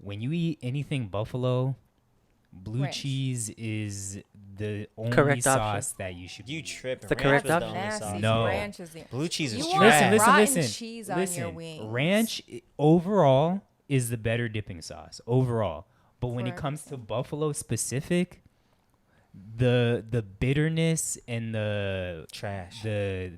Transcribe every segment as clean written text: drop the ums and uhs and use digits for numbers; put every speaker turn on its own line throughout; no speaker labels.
when you eat anything buffalo, blue
Ranch.
cheese is the only
Correct
sauce
option.
that you should.
You tripping?
The
Ranch
correct
was the
option.
only
Nasty.
sauce.
No.
Ranch is the
Blue cheese is
You
trash.
want
Listen,
rotten
listen.
cheese on your wings.
Ranch overall is the better dipping sauce overall, but when it
For
comes to
everything.
buffalo specific, the bitterness and
Trash.
the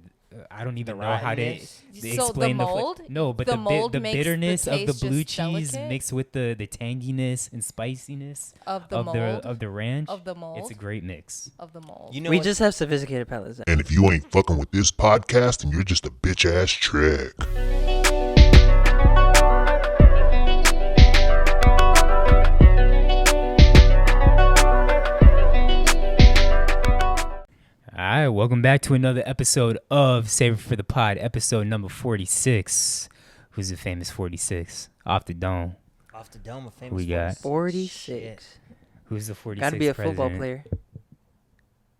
I don't even
The
know how to
rottenness?
So the
explain
mold?
no, but
The mold
the
makes the
bitterness of the
taste
blue
just
cheese
delicate?
mixed with the tanginess and spiciness
Of the
of
mold?
the ranch.
Of the mold?
It's a great mix.
Of the mold.
You know
We
what?
just have sophisticated palates.
And if you ain't fucking with this podcast, then you're just a bitch ass trick.
All right, welcome back to another episode of Save It for the Pod, episode number 46. Who's the famous 46? Off the dome.
Off the dome, a famous
We got-
46.
Who's the 46th
Got to be a football
president?
player.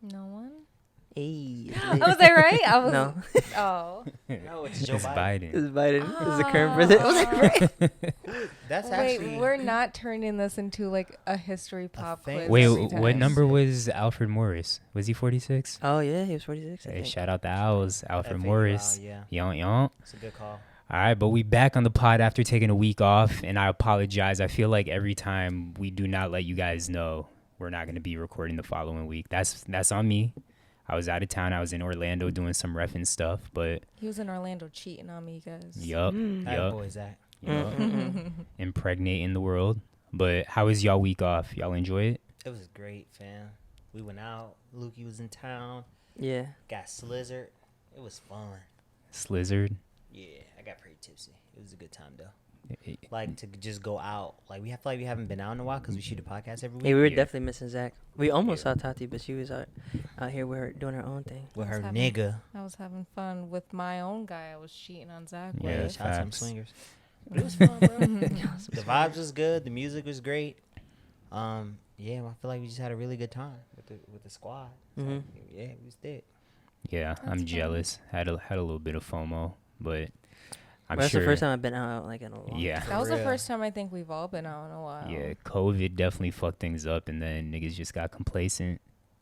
No one?
Hey.
Was I right? I was.
No.
Oh.
No, it's Joe
It's
Biden.
It's
Biden.
Biden. It's the current president. Was I right?
That's
Wait,
actually.
we're not turning this into like a history pop
thing.
quiz.
Wait,
every
what
time.
number was Alfred Morris? Was he 46?
Oh, yeah. He was 46. I
Hey,
think.
shout out the Owls, Alfred
FAU,
Morris.
yeah,
Yon, yon.
it's a good call.
All right, but we back on the pod after taking a week off, and I apologize. I feel like every time we do not let you guys know we're not going to be recording the following week. That's on me. I was out of town. I was in Orlando doing some reffing stuff, but
He was in Orlando cheating on me, guys.
yup,
That
yup,
boy Zach.
yup, impregnating the world. But how was y'all week off? Y'all enjoy it?
It was great, fam. We went out. Lukey was in town.
Yeah.
Got slizzard. It was fun.
Slizzard.
Yeah, I got pretty tipsy. It was a good time though. Like to just go out. Like we have like we haven't been out in a while because we shoot a podcast every week.
Hey, we were
Yeah.
definitely missing Zach. We almost saw Tati, but she was out here with her doing her own thing.
With her
What's happening?
nigga.
I was having fun with my own guy. I was cheating on Zach
Yeah,
with.
Shout out to them
facts.
swingers. But it was fun, bro. The vibes was good. The music was great. Yeah, I feel like we just had a really good time with the squad. So,
Mhm.
yeah, we was dead.
Yeah,
That's
I'm
fun.
jealous. Had a little bit of FOMO, but I'm
Well, that's
sure.
the first time I've been out like in a long
Yeah.
time.
That was the
real.
first time I think we've all been out in a while.
Yeah, COVID definitely fucked things up, and then niggas just got complacent.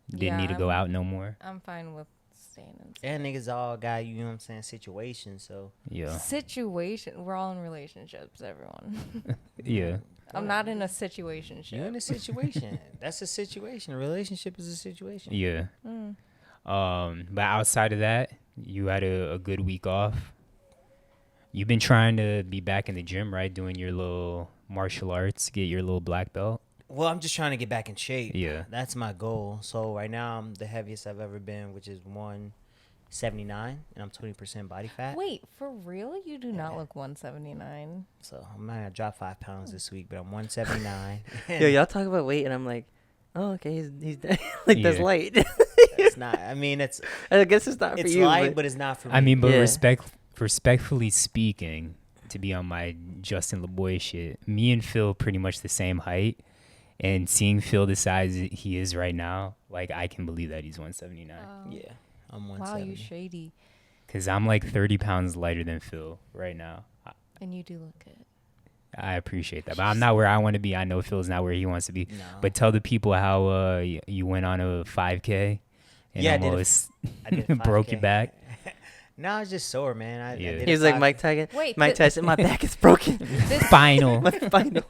Didn't need to go out no more.
I'm fine with staying inside.
And niggas all got, you know what I'm saying, situations. So,
Yeah,
Situation. We're all in relationships, everyone.
yeah.
I'm not in a situation.
you're in a situation. That's a situation. A relationship is a situation.
Yeah.
Mm.
But outside of that, you had a good week off. You've been trying to be back in the gym, right? Doing your little martial arts, get your little black belt.
Well, I'm just trying to get back in shape.
Yeah.
That's my goal. So right now I'm the heaviest I've ever been, which is 179, and I'm 20% body fat.
Wait, for real? You do not look 179.
So I'm not gonna drop 5 pounds this week, but I'm 179.
Yo, y'all talk about weight, and I'm like, oh, okay, he's like that's
Yeah.
light.
It's not. I mean, it's
I guess it's not for
it's
you.
light, but it's not for me.
I mean, but
Yeah.
respectfully speaking, to be on my Justin LeBoy shit, me and Phil pretty much the same height, and seeing Phil the size he is right now, like I can believe that he's 179.
yeah, I'm
Wow,
170.
you shady.
Cause I'm like 30 pounds lighter than Phil right now.
And you do look good.
I appreciate that, but I'm not where I want to be. I know Phil's not where he wants to be.
No.
But tell the people how you went on a 5K and
Yeah, I did a
almost
I did a
broke
5K.
your back.
No, I was just sore, man. I
Yeah.
did
He
a
was like
5K.
Mike Tyson.
Wait,
Mike Tyson, my back is broken.
Final.
My spinal.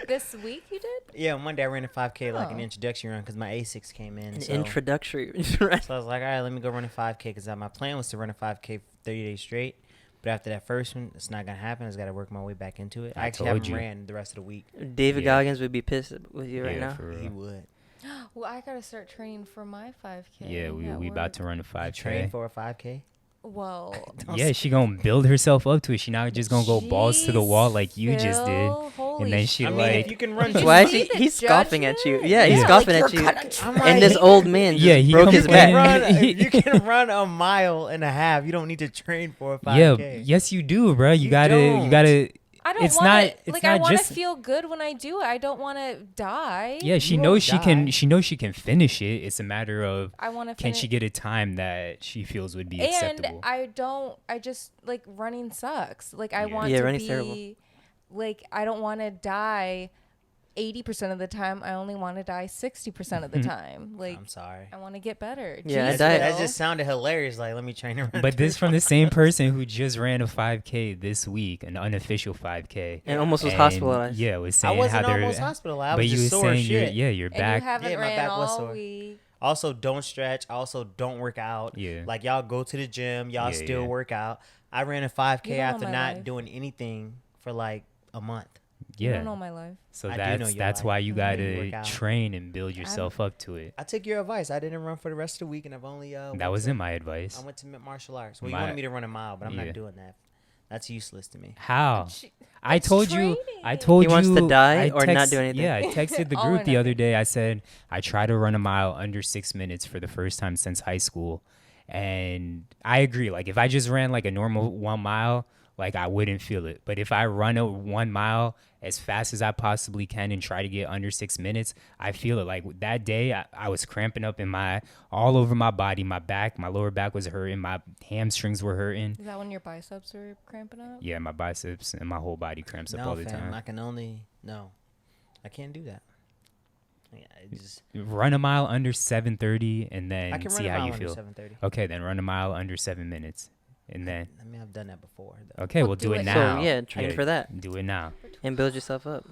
this week you did?
Yeah, one day I ran a 5K like an
Oh.
introduction run because my A6 came in.
An
So.
introductory.
So I was like, all right, let me go run a 5K because my plan was to run a 5K for 30 days straight. But after that first one, it's not going to happen. I just got to work my way back into it.
I
I actually
told
haven't
you.
ran the rest of the week.
David
Yeah.
Goggins would be pissed with you right
Yeah,
now.
for
He
real.
would.
Well, I gotta start training for my 5K.
Yeah, we
at
about
work.
to run a
Train
5K.
for a 5K.
Well,
Yeah, she gonna build herself up to it. She not just gonna go balls to the wall like you just did.
Holy
And then she
I mean,
like,
if you can run.
Did you
Why is
see
he?
the
He's scoffing at you.
judgment?
Yeah, he's
Yeah,
scoffing
like
at
you're
you.
kinda
I'm
And
like,
this old man just
Yeah, he
broke
comes
his
in
back.
and-
if you can run a mile and a half, you don't need to train for a 5K.
yeah, yes you do, bro. You
You
gotta,
don't.
you gotta.
I don't
It's
want
not-
to
it's
like.
not
I want to
just-
feel good when I do it. I don't want to die.
Yeah, she
You
knows
won't
she can.
die.
She knows she can finish it. It's a matter of
I want to.
can she get a time that she feels would be
And
acceptable.
I don't. I just like running sucks. Like I
Yeah.
want
Yeah,
to
running's
be
terrible.
like, I don't want to die 80% of the time. I only want to die 60% of the time. Like,
I'm sorry.
I want to get better.
Yeah,
Jeez,
diet-
That
Phil.
just sounded hilarious. Like, let me train her.
But this from the same person who just ran a 5K this week, an unofficial 5K.
And almost was
And,
hospitalized.
Yeah, was
I
saying
wasn't
how they're.
almost hospitalized. I
But
was
you
just
were
sore as
saying
shit.
your
And
back.
you haven't
Yeah, my
ran
back was
all
sore.
week.
Also, don't stretch. Also, don't work out.
Yeah.
Like, y'all go to the gym. Y'all
Yeah,
still
yeah.
work out. I ran a 5K
You don't know
after
my
not
life.
doing anything for like a month.
You
Yeah.
don't know my life.
So
I do know
that's
your
that's
life.
why you
Mhm.
gotta
You work out.
train and build yourself up to it.
I took your advice. I didn't run for the rest of the week, and I've only went
That
to-
wasn't my advice.
I went to martial arts. Well, you
My-
wanted me to run a mile, but I'm
Yeah.
not doing that. That's useless to me.
How?
She-
I
It's
told you. I
training.
told
He
you.
wants to die
I
or not do anything.
Yeah, I texted the
All or
group the other
nothing.
day. I said I try to run a mile under 6 minutes for the first time since high school, and I agree. Like if I just ran like a normal 1 mile, like I wouldn't feel it. But if I run a 1 mile as fast as I possibly can and try to get under 6 minutes, I feel it. Like that day, I was cramping up in all over my body, my back, my lower back was hurting, my hamstrings were hurting.
Is that when your biceps were cramping up?
Yeah, my biceps and my whole body cramps up all the
fam,
time.
I can only I can't do that. Yeah, it just
Run a mile under 7:30 and
I
then
can
see
run a
how
mile
you
under
feel.
7:30.
Okay, then run a mile under 7 minutes. And then,
I mean, I've done that before. Though.
okay,
Well,
we'll
do
do
it
it
now.
now.
So, yeah, train for that.
Do it now.
And build yourself up.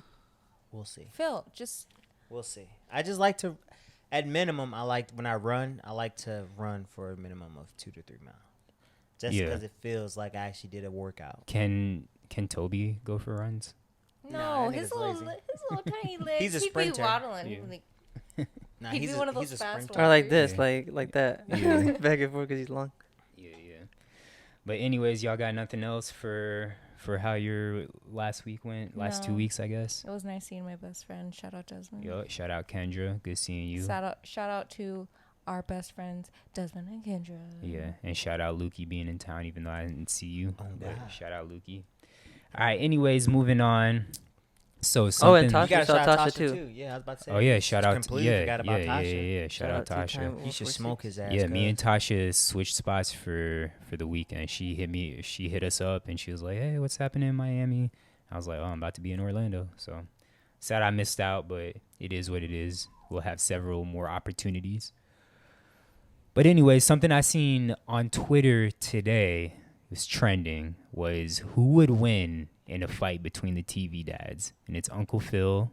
We'll see.
Phil, just
We'll see. I just like to, at minimum, when I run, I like to run for a minimum of 2 to 3 miles. Just
Yeah.
because it feels like I actually did a workout.
Can Toby go for runs?
no,
that
his
nigga's
little tiny legs.
He's a
He'd
sprinter.
be waddling.
Yeah.
He'd be like,
Nah,
He'd
he's
be
a,
one of
he's
those
a
fast
sprinter.
Or like this,
Yeah.
like that.
Yeah.
Back and forth because he's long.
Yeah. But anyways, y'all got nothing else for how your last week went? Last 2
No.
weeks, I guess.
it was nice seeing my best friend. Shout out Desmond.
Yo, shout out Kendra. Good seeing you.
Shout out to our best friends, Desmond and Kendra.
Yeah, and shout out Lukey being in town, even though I didn't see you.
Oh,
But
God.
shout out Lukey. All right. Anyways, moving on. So
Oh,
something.
and
You
Tasha.
gotta
saw
shout out
Tasha
Tasha
too.
too. Yeah, I was about to say.
Oh yeah, shout out.
Completely
Yeah,
forgot about
yeah,
Tasha.
yeah. Shout out Tasha.
two-time
He should
146.
smoke his ass.
Yeah, me and
cuz.
Tasha switched spots for the weekend. She hit us up and she was like, "Hey, what's happening in Miami?" I was like, "Oh, I'm about to be in Orlando." So sad I missed out, but it is what it is. We'll have several more opportunities. But anyway, something I seen on Twitter today was trending was who would win in a fight between the TV dads, and it's Uncle Phil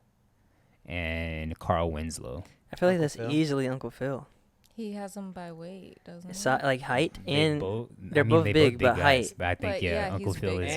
and Carl Winslow.
I feel like
Uncle
that's
Phil?
easily Uncle Phil.
He has them by weight, doesn't he?
Like height
They
and
both,
they're both
they
big, but
guys,
height.
But I think
But
yeah,
yeah,
Uncle
he's
Phil
big.
is.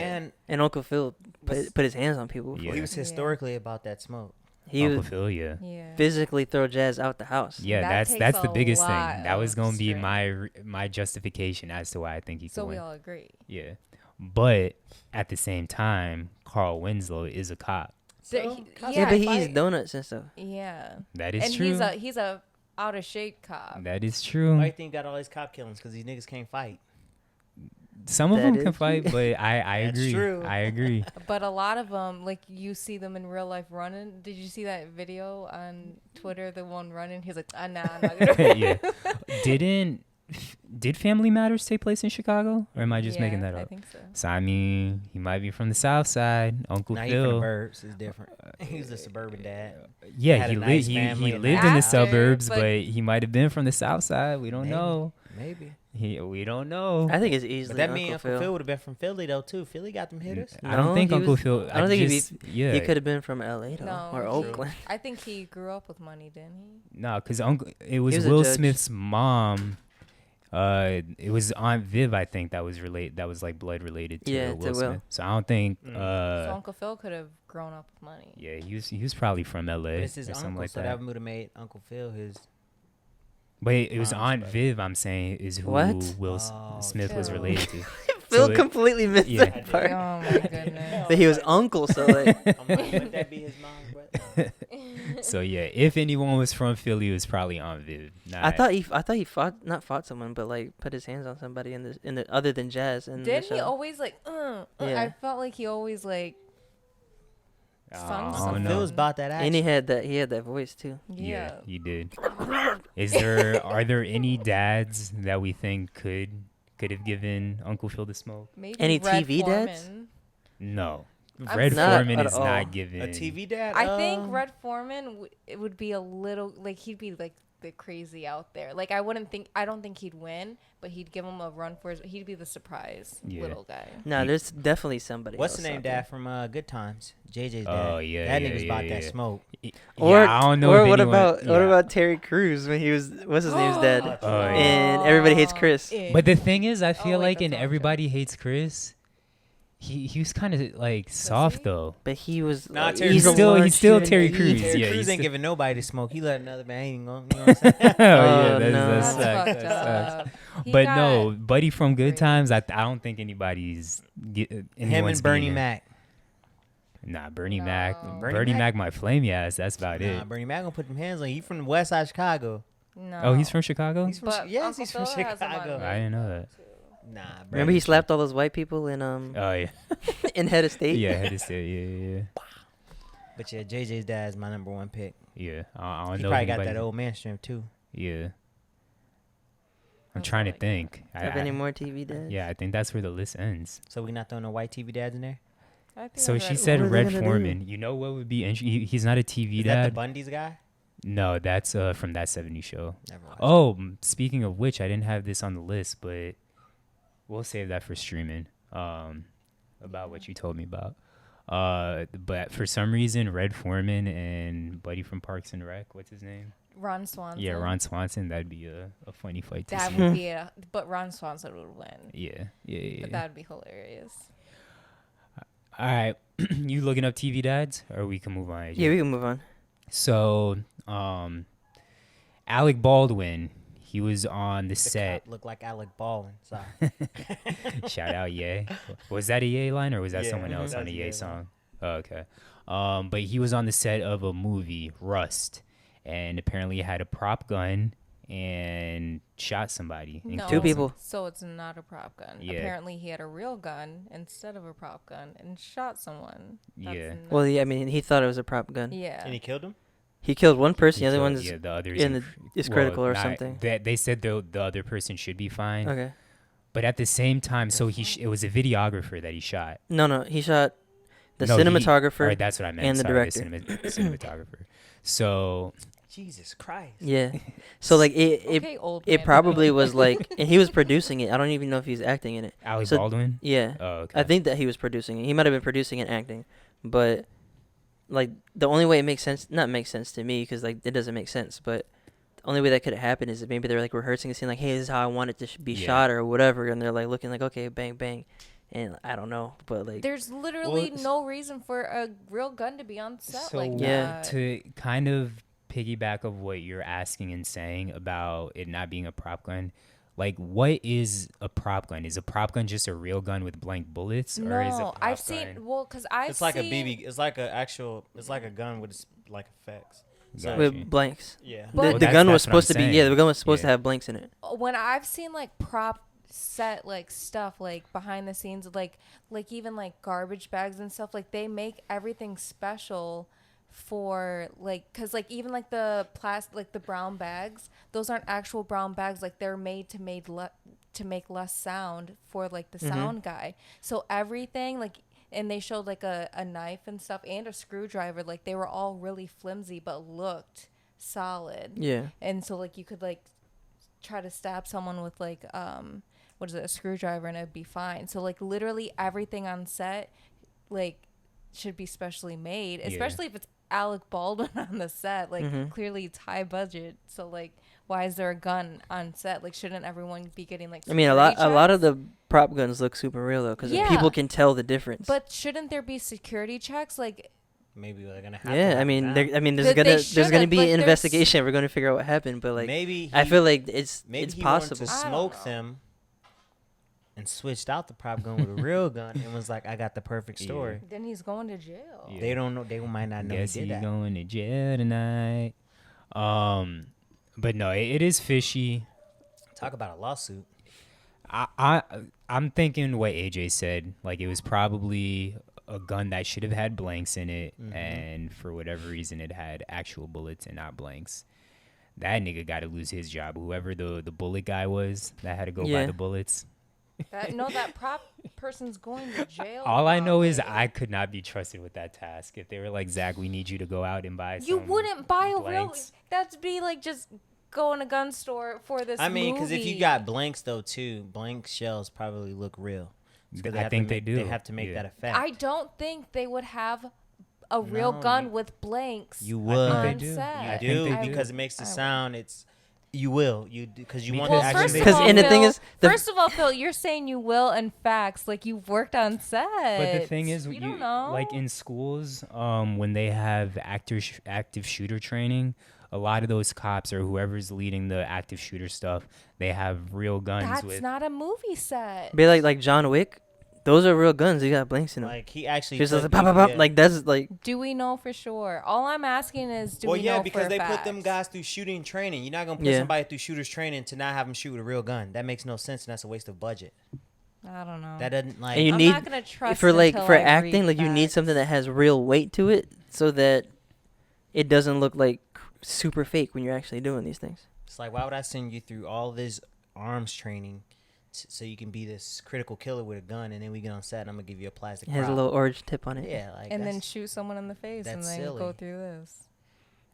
And
Uncle Phil
Was-
put his hands on people.
Yeah.
he was
Yeah.
historically about that smoke.
He
Uncle
would
Phil, yeah.
Yeah.
physically throw Jazz out the house.
Yeah,
That
that's
takes
the
a
biggest thing.
lot
That was
of
gonna be
strength.
my justification as to why I think he could
So we
win.
all agree.
Yeah, but at the same time, Carl Winslow is a cop.
Yeah, but he eats donuts and stuff.
Yeah.
That is
And
true.
he's a out of shape cop.
That is true.
Why you think he got all these cop killings? Because these niggas can't fight.
Some of
That
them
is
can fight, but I
That's
agree.
true.
I agree.
But a lot of them, like you see them in real life running. Did you see that video on Twitter? The one running, he's like, nah, I'm not gonna.
Yeah. Did Family Matters take place in Chicago, or am I just making
Yeah,
that
I
up?
think so.
So I mean, he might be from the South Side. Uncle
Now he from the
Phil.
burbs. It's different. He was a suburban dad.
Yeah,
Had
he
a
lived.
nice
He
family and
lived in the
After,
suburbs,
but-
but he might have been from the South Side. We don't
Maybe.
know.
Maybe.
We don't know.
I think it's
But
easily
that means
Uncle
Uncle
Phil.
Phil would have been from Philly though too. Philly got them hitters.
I don't
No,
think
he
Uncle
was-
Phil.
I don't think he'd
just, yeah.
He could have been from LA though,
No,
or
he-
Oakland.
I think he grew up with money, didn't he?
No, because it was
was a
Will
judge.
Smith's mom. It was Aunt Viv, I think, that was related. That was like blood related to
Yeah, to
Will
Will.
Smith. So I don't think.
So Uncle Phil could have grown up with money.
Yeah, he was probably from L.A.
But
or
it's his
something
uncle,
like
so
that.
that would have made Uncle Phil his.
But it was
Mom's
Aunt
brother.
Viv. I'm saying is who
What?
Will
Oh,
Smith was
Phil.
related to.
Phil
So it-
completely missed
yeah.
that part.
Oh my goodness.
That he was uncle, so like
I'm like, wouldn't that be his mom's brother?
So yeah, if anyone was from Philly, it was probably Aunt Viv.
I thought he fought not fought someone, but like put his hands on somebody in the other than Jazz in the
Didn't he
show.
always like?
Yeah.
I felt like he always like. Sung
I
something.
don't know.
Phil's about that action.
And he had that voice too.
Yeah.
he did. Are there any dads that we think could have given Uncle Phil the smoke?
Maybe
Any
Red
TV dads?
Foreman.
No, Red
Not
Foreman
at
is
all.
not giving.
A TV dad.
I think Red Foreman it would be a little like he'd be like the crazy out there. Like I don't think he'd win, but he'd give him a run for his. He'd be the surprise little guy.
No, there's definitely somebody.
What's
else
the name
out there.
dad from Good Times? JJ's dad.
Oh, yeah,
that
yeah,
nigga's
yeah,
about
yeah.
that smoke.
Or
yeah, I don't know.
Or
if
what
anyone,
about Terry Crews when he was what's his name's dad?
Oh, yeah.
And Everybody Hates Chris.
But the thing is, I feel
wait,
like
that's
in
not
Everybody Hates Chris, he was kind of like soft
he?
though.
But he was
Nah,
like,
Terry
he's
Crews-
a large
he's still
human
Terry
being.
Crews.
Terry
Yeah,
Crews
he's
ain't
still-
giving nobody to smoke. He let another man. You know what I'm saying?
Oh yeah,
Oh,
that's,
no.
that's
That's
facts.
fucked
That's facts.
up. He
But
got
no, Buddy from Good
crazy.
Times. I don't think anybody's
Him
anyone's
and Bernie
beating him.
Mac.
Nah, Bernie
No.
Mac.
Bernie
Bernie
Mac?
Mac might flame your ass. That's about
Nah,
it.
Bernie Mac gonna put them hands on you. He from the West Side of Chicago.
No.
Oh, he's from Chicago.
He's from
But
yes,
Uncle
he's from
Phil has him on
Chicago.
video.
I didn't know that.
Nah,
Remember he slapped all those white people in
Oh yeah,
in Head of State?
yeah, I just said yeah.
But yeah, JJ's dad is my number one pick.
Yeah, I don't
He
know.
probably
if
got that
anybody-
old man strength too.
Yeah, I'm
That's
trying to
like-
think.
Have any more TV dads?
Yeah, I think that's where the list ends.
So we not throwing no white TV dads in there.
I think
So
that's
she
right.
said
What are they
Red
gonna do?
Foreman. You know what would be? He's not a TV
Is that
dad.
the Bundy's guy?
No, that's from That 70s Show.
Never watched.
Oh, speaking of which, I didn't have this on the list, but we'll save that for streaming. About what you told me about. But for some reason, Red Foreman and Buddy from Parks and Rec, what's his name?
Ron Swanson.
Yeah, Ron Swanson. That'd be a funny fight to
That
see.
would be but Ron Swanson would win.
Yeah.
But that'd be hilarious.
All right, you looking up TV dads, or we can move on? AJ?
Yeah, we can move on.
So, Alec Baldwin, he was on the
The
set.
cop looked like Alec Baldwin. Sorry.
Shout out Ye. Was that a Ye line or was that
Yeah,
someone else
that
on
was
a
a
Ye
Ye
song? Oh, okay. But he was on the set of a movie, Rust, and apparently had a prop gun and shot somebody. and
No,
Two people.
So it's not a prop gun.
Yeah.
Apparently, he had a real gun instead of a prop gun and shot someone. That's
Yeah.
nuts.
Well, yeah, I mean, he thought it was a prop gun.
Yeah.
And he killed him.
He killed one person.
He
The other
killed-
one's
yeah, the others
in the- is critical or something.
They said the other person should be fine,
okay.
but at the same time, so it was a videographer that he shot.
No, he shot the
No, he-
cinematographer.
All right, that's what I meant.
and the
Sorry,
director.
cinematographer. So
Jesus Christ.
Yeah. So like it
Okay, old
it
man.
probably was like, and he was producing it. I don't even know if he was acting in it.
Alec
So-
Baldwin.
Yeah.
Oh, okay.
I think that he was producing it. He might have been producing and acting, but like the only way it makes sense, not makes sense to me, because like it doesn't make sense, but the only way that could have happened is if maybe they're like rehearsing a scene, like, hey, this is how I want it to be
Yeah.
shot or whatever, and they're like looking like, okay, bang bang, and I don't know, but like
There's literally
Well,
no reason for a real gun to be on set
So
like
Yeah.
that.
to kind of piggyback of what you're asking and saying about it not being a prop gun, like what is a prop gun? Is a prop gun just a real gun with blank bullets, or is a
No,
prop
I've
gun?
seen. Well, because I've
It's like a
seen,
BB. It's like a actual. It's like a gun with like effects. So,
Gotcha.
with blanks.
yeah.
But-
The,
Well,
the
that's-
gun was
that's what I'm
supposed to be
saying.
the gun was supposed to
Yeah.
have blanks in it.
When I've seen like prop set like stuff like behind the scenes, like even like garbage bags and stuff, like they make everything special for like, because like even like the like the brown bags, those aren't actual brown bags, like they're made to make less sound for like the sound guy. So everything like, and they showed like a knife and stuff and a screwdriver, like they were all really flimsy but looked solid.
Yeah.
And so like you could like try to stab someone with like what is it, a screwdriver, and it'd be fine. So like literally everything on set like should be specially made,
Yeah.
especially if it's Alec Baldwin on the set. Like clearly it's high budget, so like why is there a gun on set? Like shouldn't everyone be getting like
I mean, a lot
security
of the prop guns look super real though, because
Yeah.
people can tell the difference.
but shouldn't there be security checks? Like
Maybe they're gonna have.
yeah,
to
I mean,
now.
there's
They
gonna
should've,
be
but
an
there's-
investigation. We're gonna figure out what happened, but like
maybe
I feel like it's
maybe he
possible.
wanted to
I don't
smoke
know.
them and switched out the prop gun with a real gun and was like, I got the perfect
Yeah.
story.
then he's going to jail.
Yeah.
They don't know. They might not know
Guess
he
he's
did that.
going to jail tonight. But no, it is fishy.
Talk about a lawsuit.
I'm thinking what AJ said. Like it was probably a gun that should have had blanks in it, and for whatever reason, it had actual bullets and not blanks. That nigga got to lose his job. Whoever the bullet guy was that had to go buy
Yeah.
the bullets,
That prop person's going to jail.
All I know is
probably.
I could not be trusted with that task. If they were like, Zach, we need you to go out and buy
You
some
wouldn't buy a real.
blanks.
That'd be like just go in a gun store for this.
I mean, because if you
movie.
got blanks though too, blank shells probably look real.
I think they do.
They have to make
Yeah.
that effect.
I don't think they would have a real
No,
gun
you-
with blanks.
You
I
would.
think they
on
do.
set.
I
You
think
do
they do.
because it makes the
I will.
sound. It's you will you because you want
Because
to
Well,
actually.
first
make
of
Because
all,
and the thing
Phil,
is, the-
first of all, Phil, you're saying you will and facts like you've worked on set.
But the thing is,
you don't know.
like in schools, when they have active shooter training, a lot of those cops or whoever's leading the active shooter stuff, they have real guns
That's
with.
not a movie set.
be like John Wick. Those are real guns. You got blanks in them.
Like he actually.
Just
put
like pop, pop,
people-
pop. Like that's like
Do we know for sure? All I'm asking is, do
well,
we
yeah,
know
because
for
they
facts?
put them guys through shooting training. You're not gonna put
Yeah.
somebody through shooters training to not have them shoot with a real gun. That makes no sense, and that's a waste of budget.
I don't know.
That doesn't like.
And you
I'm
need
not gonna trust
for like
until
for
I
acting,
read
like you need
facts.
something that has real weight to it, so that it doesn't look like super fake when you're actually doing these things.
It's like, why would I send you through all this arms training so you can be this critical killer with a gun, and then we get on set and I'm gonna give you a plastic
It has a
prop?
little orange tip on it.
Yeah, like
and then
that's-
shoot someone in the face and
that's
then go
silly.
through this.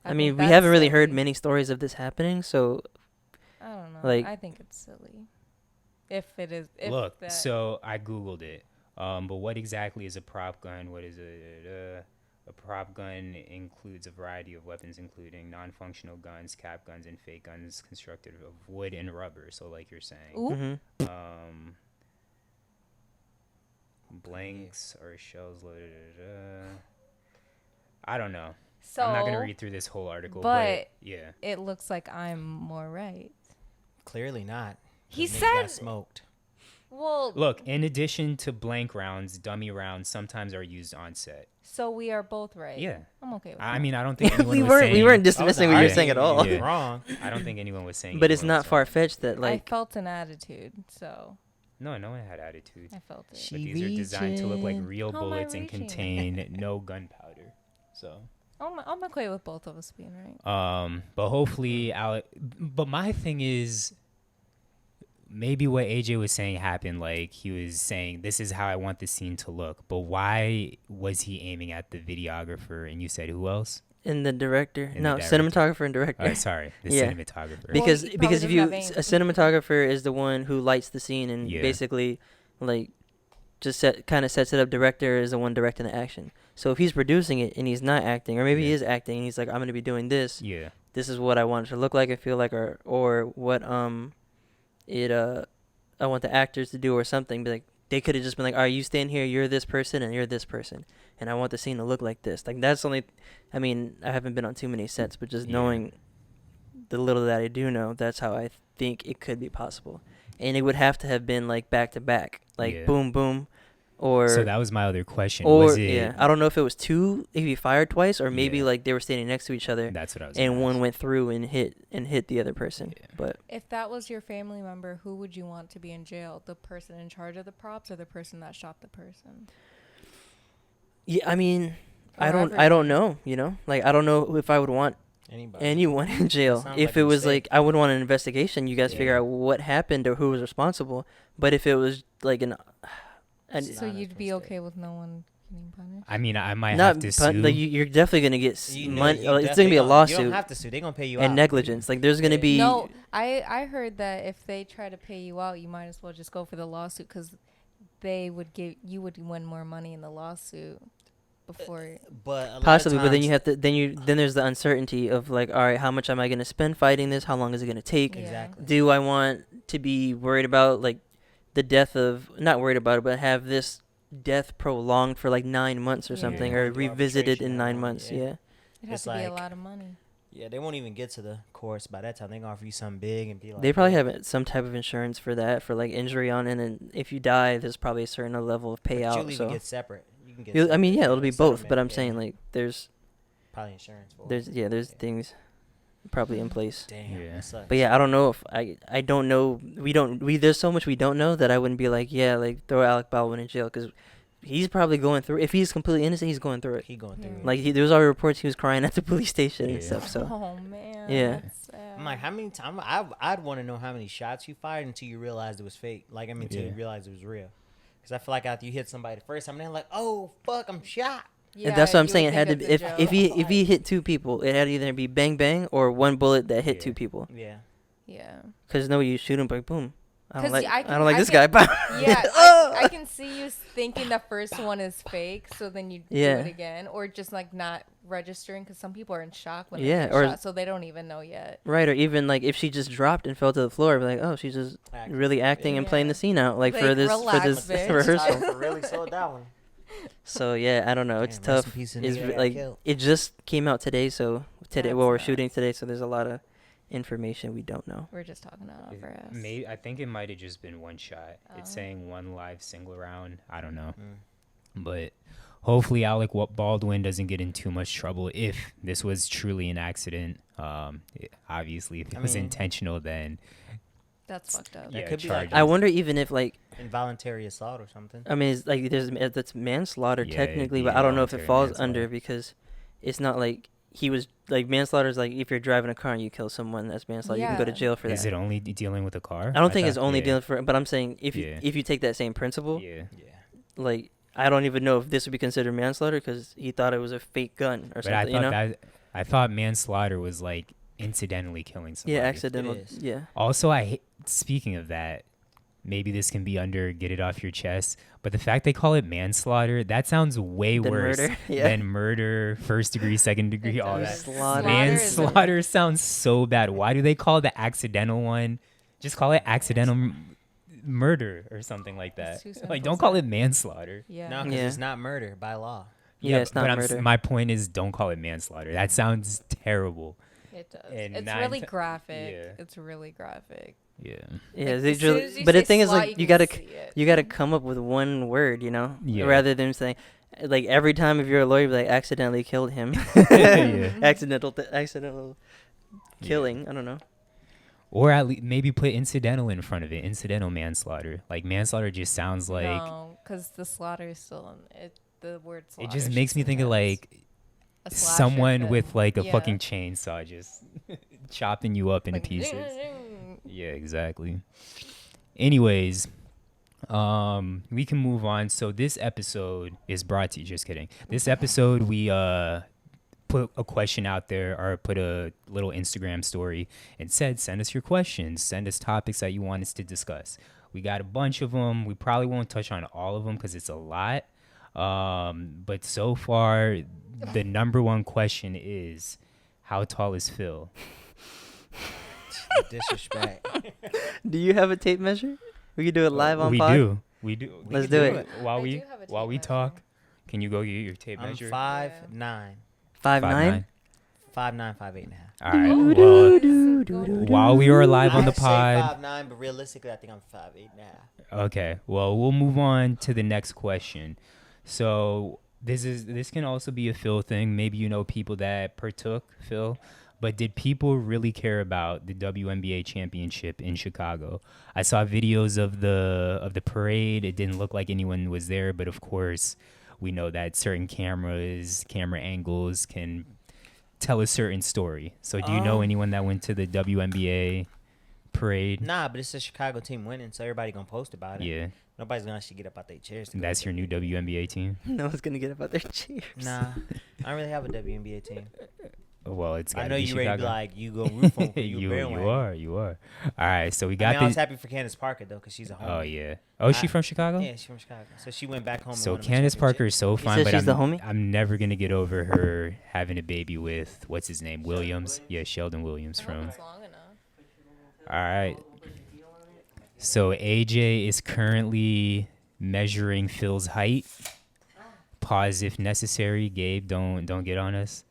I mean,
think
we
that's
haven't really heard
silly.
many stories of this happening, so
I don't know.
like-
I think it's silly. If it is, if
Look,
that,
so I googled it. But what exactly is a prop gun? What is it? A prop gun includes a variety of weapons, including non-functional guns, cap guns, and fake guns constructed of wood and rubber. So, like you're saying,
Ooh.
blanks or shells loaded. I don't know.
so
I'm not gonna read through this whole article,
but-
but yeah.
it looks like I'm more right.
clearly not.
He
'Cause nigga got
said-
smoked.
Well,
Look, in addition to blank rounds, dummy rounds sometimes are used on set.
so we are both right.
Yeah.
I'm okay with
I
that.
mean, I don't think anyone
we
was
weren't
saying,
we weren't
I
dismissing
wasn't
what you're
arguing
saying at
you
all.
was
Yeah.
Wrong.
I don't think anyone was saying.
But it's
anyone
not
was
far
wrong.
fetched that
I
like
felt an attitude, so
No, no one had attitude.
I felt it.
She
But these are designed to look like
reaching.
real
How am I
bullets and
reaching?
contain no gunpowder. So,
I'm okay with both of us being right.
but hopefully, Alec. But my thing is, maybe what AJ was saying happened. Like he was saying, "This is how I want the scene to look." But why was he aiming at the videographer? And you said who else?
in the director,
In the
no,
director.
cinematographer and director.
Sorry, the
Yeah.
cinematographer.
Well,
because
he probably
because if
doesn't
you
have
a
aim.
cinematographer is the one who lights the scene and
Yeah.
basically like just kind of sets it up. Director is the one directing the action. So if he's producing it and he's not acting, or maybe he
Yeah.
is acting and he's like, I'm gonna be doing this.
Yeah.
This is what I want it to look like and feel like, or what I want the actors to do or something. Be like they could have just been like, all right, you stand here, you're this person and you're this person, and I want the scene to look like this. Like that's only, I mean, I haven't been on too many sets, but just
Yeah.
knowing the little that I do know, that's how I think it could be possible. And it would have to have been like back to back, like
Yeah.
boom, boom, or
So that was my other question.
or
Was it?
yeah, I don't know if it was two, if he fired twice, or maybe
Yeah.
like they were standing next to each other,
That's what I was.
and
gonna
one
ask.
went through and hit the other person.
Yeah.
But
If that was your family member, who would you want to be in jail? The person in charge of the props or the person that shot the person?
yeah, I mean,
Or
I don't
everyone?
know, you know, like I don't know if I would want
Anybody.
anyone in jail.
Sounds
If
like a
it was
mistake.
like I would want an investigation, you guys figure
Yeah.
out what happened or who was responsible. But if it was like an
It's
So
not a
you'd be
mistake.
okay with no one getting punished?
I mean, I might
not
have to
but,
sue.
like you're definitely gonna get
You know,
money.
you
It's gonna
definitely
be a
don't- You
lawsuit
don't have to sue. They're gonna pay you out.
and negligence. Like there's gonna
Yeah.
be
No, I heard that if they try to pay you out, you might as well just go for the lawsuit because you would win more money in the lawsuit before.
But a lot of
possibly, but then you
times-
have to then there's the uncertainty of like, all right, how much am I gonna spend fighting this? How long is it gonna take?
Yeah.
Exactly.
Do I want to be worried about like the death of, not worried about it, but have this death prolonged for like 9 months or
Yeah.
something,
Yeah.
or
Going through
revisited
arbitration
in
that
9
long,
months?
yeah.
Yeah.
It has
It's
to be a
like-
lot of money.
Yeah, they won't even get to the courts by that time. They gonna offer you something big and be like.
They probably
yeah.
have some type of insurance for that, for like injury on it, and if you die, there's probably a certain level of
But
payout.
you'll even
So
get separate. You can get.
I mean, yeah,
separate
it'll be both.
settlement,
But I'm
yeah.
saying like there's
Probably insurance. For it.
there's
Yeah.
things probably in place.
Damn.
Yeah.
That sucks.
But yeah, I don't know if I don't know. We there's so much we don't know that I wouldn't be like, yeah, like throw Alec Baldwin in jail, because he's probably going through. If he's completely innocent, he's going through it.
He going through
Yeah.
it.
Like there was already reports he was crying at the police station and
Yeah.
stuff. So
Oh man.
Yeah.
That's sad.
I'm like, how many times? I'd want to know how many shots you fired until you realized it was fake. Like, I mean, until you realized it was real. Because I feel like after you hit somebody the first time, they're like, oh fuck, I'm shot.
And that's what I'm
you
saying.
would
It had to
think
be
of the joke.
if he hit two people, it had to either be bang bang or one bullet that hit two people.
Yeah.
Yeah.
Because no, you shoot him, but boom. I don't
'Cause
like.
I
I
can-
don't like
I
this
can-
guy.
Yeah, I can see you thinking the first one is fake, so then you do
Yeah.
it again, or just like not registering because some people are in shock when they
Yeah,
get
or-
shot, so they don't even know yet.
Right, or even like if she just dropped and fell to the floor, I'd be like, oh, she's just really acting and playing the scene out, like for
Like,
this
relax, bitch.
rehearsal.
Really slowed that one.
So yeah, I don't know. It's
Damn, rest in
tough.
peace to the
It's
nigga that got
like
killed.
it just came out today, so today
That's
well we're
nuts.
shooting today, so there's a lot of information we don't know.
We're just talking out of our ass.
Maybe I think it might have just been one shot. It's
Oh.
saying one live single round. I don't know,
Mm.
but hopefully Alec Baldwin doesn't get in too much trouble if this was truly an accident. Obviously, if it was
mean-
intentional, then
That's fucked up.
yeah,
could be like-
charges.
I wonder even if like
Involuntary assault or something.
I mean it's like that's manslaughter
Yeah,
technically,
it'd be
but I don't know if it
involuntary
falls under
manslaughter.
because it's not like he was like manslaughter is like if you're driving a car and you kill someone, that's manslaughter. You can go to
Yeah.
jail for
Is
that.
it only dealing with a car?
I don't think it's
thought-
only
yeah.
dealing for, but I'm saying if
Yeah.
you take that same principle,
Yeah.
Yeah.
like I don't even know if this would be considered manslaughter because he thought it was a fake gun or
But I
something.
thought
You know?
I thought manslaughter was like incidentally killing somebody.
Yeah, accidental.
is.
Yeah.
Also, speaking of that, maybe this can be under get it off your chest, but the fact they call it manslaughter, that sounds way
Than
worse
murder, yeah.
than murder, first degree, second degree,
It
all that.
does.
Slaughter.
Manslaughter sounds so bad. Why do they call the accidental one? Just call it accidental murder or something like that.
It's too
Like,
simple.
don't call it manslaughter.
Yeah.
No, because
Yeah.
it's not murder by law.
Yeah, it's not
but
murder.
my point is, don't call it manslaughter. That sounds terrible.
It does.
And
It's
nine
really
ti-
graphic.
yeah.
It's really graphic.
Yeah.
Yeah,
Like,
they
as soon as
really,
you
but the
say
thing is,
slot,
like,
you
you
can
gotta
see it.
you gotta come up with one word, you know,
Yeah.
rather than saying, like, every time if you're a lawyer, you'd be like, accidentally killed him,
Yeah.
accidental killing. I don't know.
Or at least maybe put incidental in front of it. Incidental manslaughter. Like manslaughter just sounds like
no, because the slaughter is still in it. The word slaughter.
it just
should
makes me think of
suggest
like
a slasher
someone
film.
with like a
Yeah.
fucking chainsaw just chopping you up into
Like,
pieces. Yeah, exactly. Anyways, we can move on. So this episode is brought to you. Just kidding. This episode we put a question out there or put a little Instagram story and said, send us your questions, send us topics that you want us to discuss. We got a bunch of them. We probably won't touch on all of them because it's a lot. But so far, the number one question is, how tall is Phil?
Disrespect.
Do you have a tape measure? We could do it live on
we
pod.
do. We do. We
Let's
can
do it.
While
I
we
do have a
while
tape
we
measure.
talk. Can you go get your tape
I'm
measure?
5'9",
5'9".
5'9", 5'8" and a half.
All right. Well, while we are live on the
I say
pod.
5'9", but realistically, I think I'm 5'8" and a half.
Okay. Well, we'll move on to the next question. So this can also be a Phil thing. Maybe you know people that partook, Phil. But did people really care about the WNBA championship in Chicago? I saw videos of the parade. It didn't look like anyone was there, but of course, we know that certain camera angles can tell a certain story. So do you know anyone that went to the WNBA parade?
Nah, but it's a Chicago team winning, so everybody gonna post about it.
Yeah.
Nobody's gonna actually get up out their chairs. To go
That's
to
your new
the game.
WNBA team?
No one's gonna get up out their chairs.
Nah, I don't really have a WNBA team.
Well, it's
I
gotta
know
be
you ready to be
Chicago.
like, you go root for you,
you
bandwagon.
you are. All right, so we
I
got
mean, I was
the.
happy for Candace Parker though, cause she's a homie.
Oh yeah. Oh, is she from Chicago?
Yeah, she's from Chicago. So she went back home.
So
and won
Candace
the
Parker is so fine,
said
but
she's the homie?
I'm never gonna get over her having a baby with what's his name, Williams. Yeah, Sheldon Williams
I hope
from.
it's long enough.
All right. So AJ is currently measuring Phil's height. Pause if necessary. Gabe, don't get on us.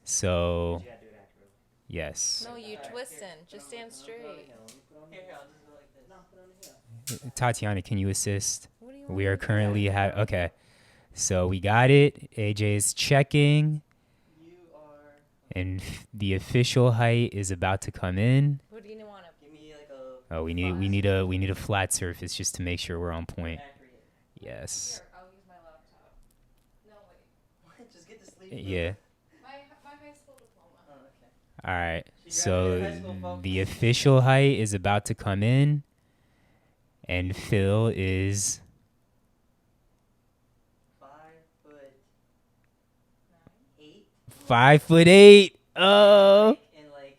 So, yes.
No, you twisting. Just stand straight.
Tatiana, can you assist?
What do you
We
want
are
me to do?
currently okay. So we got it. AJ is checking, and the official height is about to come in.
What do you want to?
Oh, we need a flat surface just to make sure we're on point. Yes.
Here, I'll use my laptop. No, wait.
Just get the sleeve.
Yeah.
My high school diploma.
Oh, okay.
All right.
She
So
graduated high school, folks.
the official height is about to come in, and Phil is
5'8".
5'8". Oh,
And like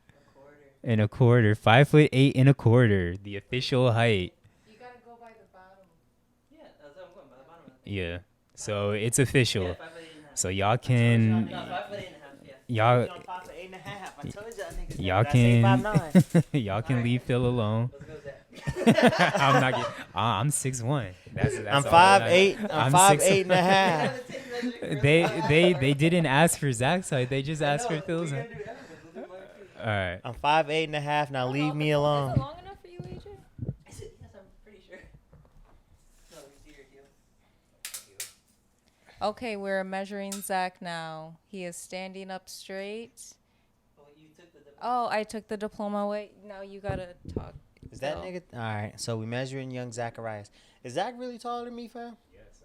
a quarter.
and a quarter. 5'8" and a quarter. The official height.
You gotta go by the bottom.
Yeah, that's what I'm going by the bottom of the thing.
Yeah. So it's official.
Yeah, 5'8.5".
So y'all can
No, 5'8.5". Yeah.
y'all
I'm 5'8.5". I told y'all niggas.
y'all
Did I say
can
5'9"?
y'all can leave Phil alone.
Let's go, Zach.
I'm not getting. I'm 6'1". That's
I'm
all that
5'8".
matters.
I'm
six-
5'8.5".
They didn't ask for Zach's height. They just asked for Phil's height. All right.
I'm 5'8.5". Now leave me
Is it
alone.
long enough for you, AJ?
Yes, I'm pretty sure. No, we see your heel.
Okay, we're measuring Zach now. He is standing up straight.
Oh, you took the diploma.
Oh, I took the diploma away. Now you gotta talk.
Is that
Phil.
nigga? All right. So we measuring young Zacharias. Is Zach really taller than me, fam?
Yes,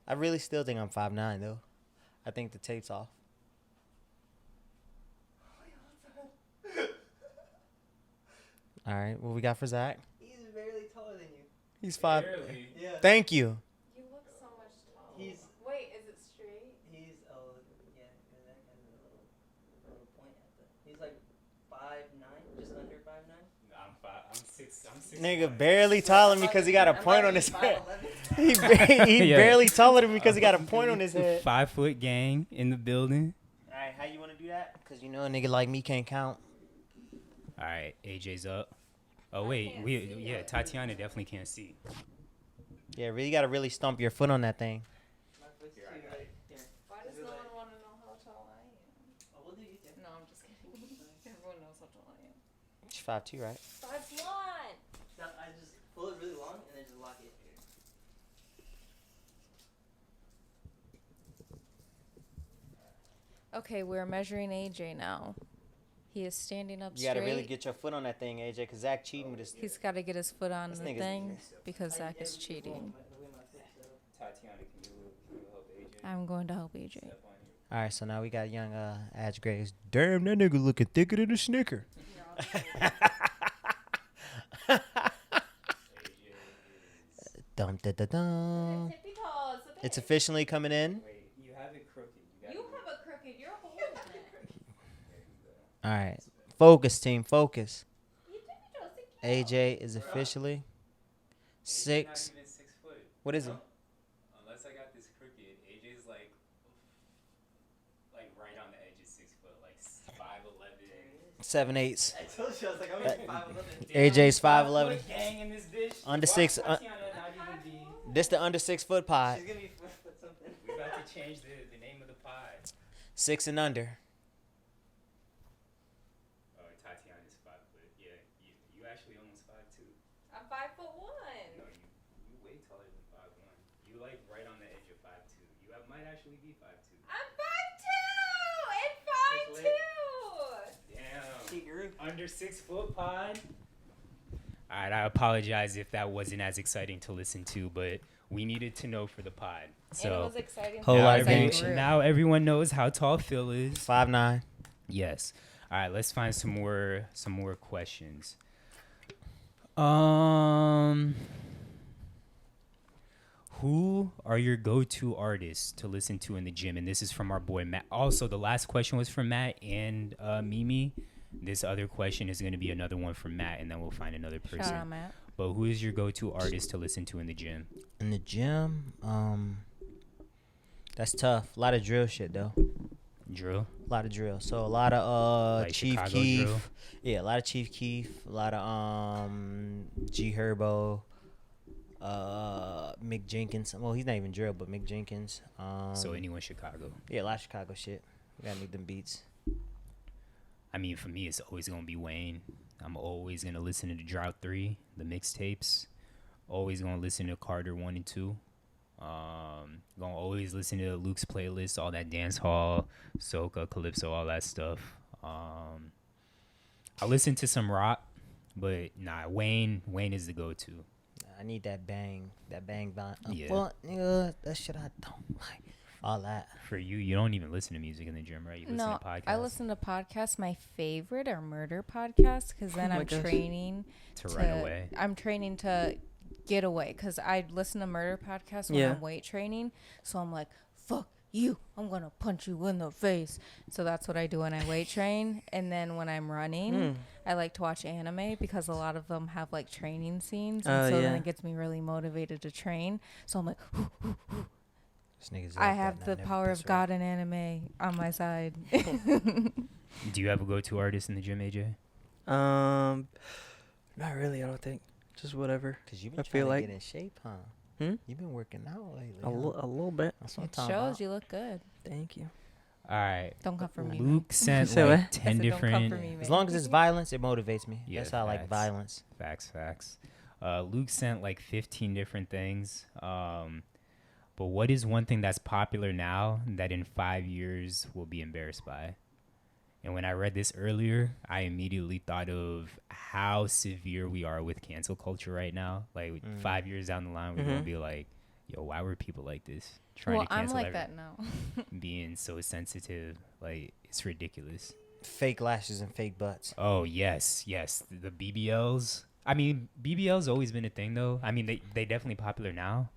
I
I really still think I'm 5'9", though. I think the tape's off. All right. What we got for Zach?
He's barely taller than you.
He's 5.
Barely.
Yeah.
Thank you.
You look so much taller.
He's
Wait, is it straight?
he's yeah, because that has a little point at the. He's like 5'9", just under 5'9".
I'm 6. I'm 6.
Nigga barely taller than me because he got a point on his head.
5'11".
He
Yeah.
barely taller than me because he got a point on his head.
5 foot gang in the building.
All right, how you want to do that? Because you know a nigga like me can't count.
All right, AJ's up. Oh wait, Tatiana definitely can't see.
Yeah, really got to really stomp your foot on that thing.
My foot's too right here.
Why does no one want to know how tall I am?
Oh, we'll do you too.
No, I'm just kidding. Everyone knows how tall I am.
She's 5'2", right?
5'1".
No, I just pull it really long and then just lock it.
Okay, we're measuring AJ now. He is standing up
You got to
straight.
really get your foot on that thing, AJ, because Zach cheating with his...
He's got to get his foot on
This
the
nigga's-
thing because Zach is cheating.
Tatiana, can you help AJ?
I'm going to help AJ.
All right, so now we got young Ash Graves. Damn, that nigga looking thicker than a Snicker. Dum da da dum. It's officially coming in.
Wait, you have it crooked.
You have a crooked. You're holding it.
All right, focus, team, focus. AJ is officially 6.
Not even 6 foot.
What is he?
Unless I got this crooked, AJ's like right on the edge of 6 foot, like 5'11".
7/8.
I told you I was like, I'm gonna be 5'11".
AJ's 5'11".
Gang in this bitch.
Under
Why
6.
Tatiana not even be?
This the under 6 foot pod.
She's gonna be 4 foot something.
We about to change the name of the pod.
6 and under.
Oh, Tatiana's 5 foot. Yeah, you actually almost 5'2".
I'm 5'1".
No, you way taller than 5'1". You like right on the edge of 5'2". You might actually be 5'2".
I'm 5'2" and 5'2".
Damn.
She grew.
Under 6 foot pod. All right, I apologize if that wasn't as exciting to listen to, but we needed to know for the pod.
And it
So
was exciting.
Whole
now,
lot of
because I
gang
grew.
now everyone knows how tall Phil is.
5'9".
Yes. All right, let's find some more questions. Who are your go-to artists to listen to in the gym? And this is from our boy Matt. Also, the last question was from Matt and Mimi. This other question is going to be another one from Matt, and then we'll find another person.
Shout out, Matt.
But who is your go-to artist to listen to in the gym?
In the gym, that's tough. A lot of drill shit though.
Drill?
A lot of drill. So a lot of
Like
Chief
Chicago
Keef.
drill?
Yeah, a lot of Chief Keef. A lot of G Herbo. Mick Jenkins. Well, he's not even drill, but Mick Jenkins.
So anyone Chicago.
Yeah, a lot of Chicago shit. We gotta need them beats.
I mean, for me, it's always going to be Wayne. I'm always going to listen to the Drought 3, the mixtapes. Always going to listen to Carter 1 and 2. Going to always listen to Luke's playlist, all that dance hall, soca, calypso, all that stuff. I listen to some rock, but nah, Wayne is the go-to.
I need that bang. That bang.
Yeah.
Well, nigga, that shit I don't like. All that.
For you, you don't even listen to music in the gym, right? You listen
No,
to podcasts.
I listen to podcasts. My favorite are murder podcasts because then
Oh my
I'm
gosh.
training
to run away.
I'm training to get away because I listen to murder podcasts when
Yeah.
I'm weight training. So I'm like, fuck you. I'm going to punch you in the face. So that's what I do when I weight train. And then when I'm running, I like to watch anime because a lot of them have like training scenes. And
Oh,
so
yeah.
then it gets me really motivated to train. So I'm like,
This nigga's
I
like
have
that,
the
and I never
power
piss
of
her off.
God and anime on my side.
Do you have a go-to artist in the gym, AJ?
Not really. I don't think. Just whatever.
Cause you've been
I
trying
feel
to
like-
get in shape, huh?
Hmm?
You've been working out lately.
A little bit.
That's what I'm
It
talking
shows
about.
you look good.
Thank you.
All right.
Don't come for me.
Luke sent
Say
like
what?
10
I said, "Don't come
different
for me, man."
As long as it's violence, it motivates me.
Yeah,
That's how I like
facts.
violence.
Facts. Luke sent like 15 different things. But what is one thing that's popular now that in 5 years we'll be embarrassed by? And when I read this earlier, I immediately thought of how severe we are with cancel culture right now. Like 5 years down the line, we're gonna be like, "Yo, why were people like this? Trying
Well,
to
I'm
cancel
like
everything,
that now.
being so sensitive, like it's ridiculous."
Fake lashes and fake butts.
Oh yes, the BBLs. I mean, BBL's always been a thing though. I mean, they definitely popular now.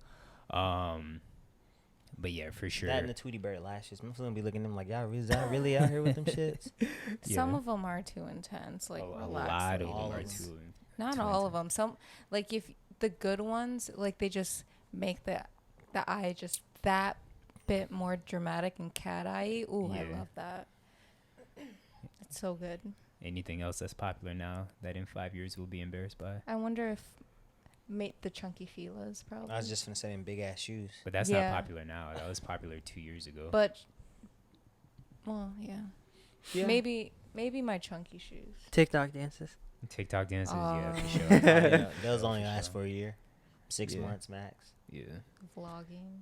But yeah, for sure.
That and the Tweety Bird lashes. I'm gonna be looking at them like, y'all is that really out here with them shits?
Some
Yeah.
of them are too intense. Like,
a
relax.
lot of
ladies.
All
them are
of
too.
Not
too
all
intense.
of them. Some, like, if the good ones, like, they just make the eye just that bit more dramatic and cat eye. Ooh, I
Yeah.
love that. It's so good.
Anything else that's popular now that in 5 years we'll be embarrassed by?
I wonder if the chunky feelers probably.
I was just gonna say in big ass shoes.
But that's
Yeah.
not popular now. That was popular 2 years ago.
But, well, yeah. Maybe my chunky shoes.
TikTok dances.
TikTok dances, yeah, for
Oh.
sure.
Yeah, those
For
only last
sure.
for a year, 6
Yeah.
months max.
Yeah.
Vlogging.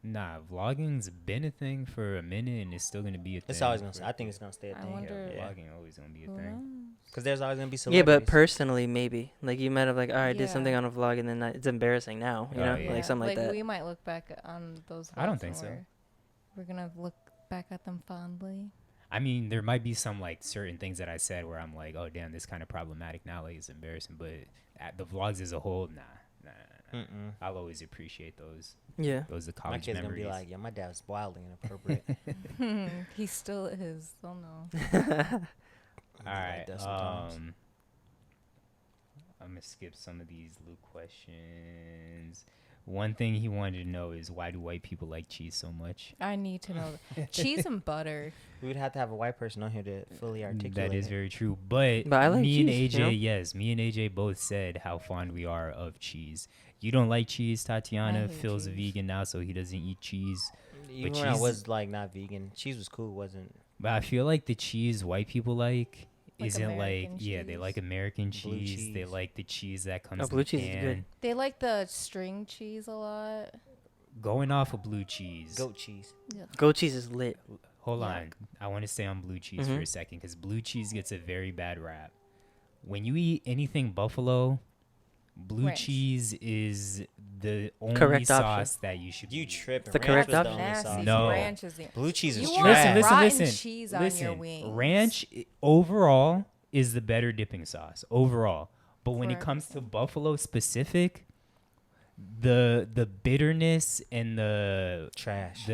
Nah, vlogging's been a thing for a minute and it's still gonna be a thing.
It's always gonna.
for-
I think it's gonna stay a
I
thing.
wonder-
Yeah,
Yeah,
vlogging always gonna be a
Who
thing.
knows?
because there's always gonna be
Yeah,
celebrities.
but personally, maybe like you might have like, all right, I did
Yeah.
something on a vlog, and then it's embarrassing now. You
Oh,
know,
yeah.
like something like that.
We might look back on those.
I don't
vlogs
think
and
so.
We're gonna look back at them fondly.
I mean, there might be some like certain things that I said where I'm like, oh damn, this kind of problematic now, like it's embarrassing. But at the vlogs as a whole, nah.
Mm-mm.
I'll always appreciate those.
Yeah.
Those are
My
college
kid's
memories.
gonna be like, yeah, my dad was wildly inappropriate.
He still is. Oh no.
all right.
That's what times.
I'm gonna skip some of these Luke questions. One thing he wanted to know is why do white people like cheese so much?
I need to know. Cheese and butter.
We would have to have a white person on here to fully articulate.
That is
it.
very true. But
But I like
me and
cheese,
AJ,
you know?
yes, me and AJ both said how fond we are of cheese. You don't like cheese, Tatiana.
hate
Phil's a
cheese.
vegan now, so he doesn't eat cheese.
Even
But
when I
cheese-
was like not vegan, cheese was cool. Wasn't
But I feel like the cheese white people like
Like
isn't
American
like they
cheese?
like American
Blue
cheese. They
cheese.
like the cheese that comes.
Oh,
in
blue
the
cheese is good.
can.
They like the string cheese a lot.
Going off of blue cheese.
goat cheese.
Goat cheese is lit.
Hold
Yuck.
on. I want to stay on blue cheese for
Mhm.
a second because blue cheese gets a very bad rap. When you eat anything buffalo, blue
Ranch.
cheese is the only
Correct option.
sauce that you should
You
be eating.
tripping?
The
Ranch
correct
was the
option.
only
Nasty.
sauce.
No.
Ranch is the.
Blue cheese is
You
trash.
want
Listen,
rotten
listen.
cheese on your
Listen,
wings.
ranch overall is the better dipping sauce overall. But when it
Correct.
comes to buffalo specific, the bitterness and the
Trash.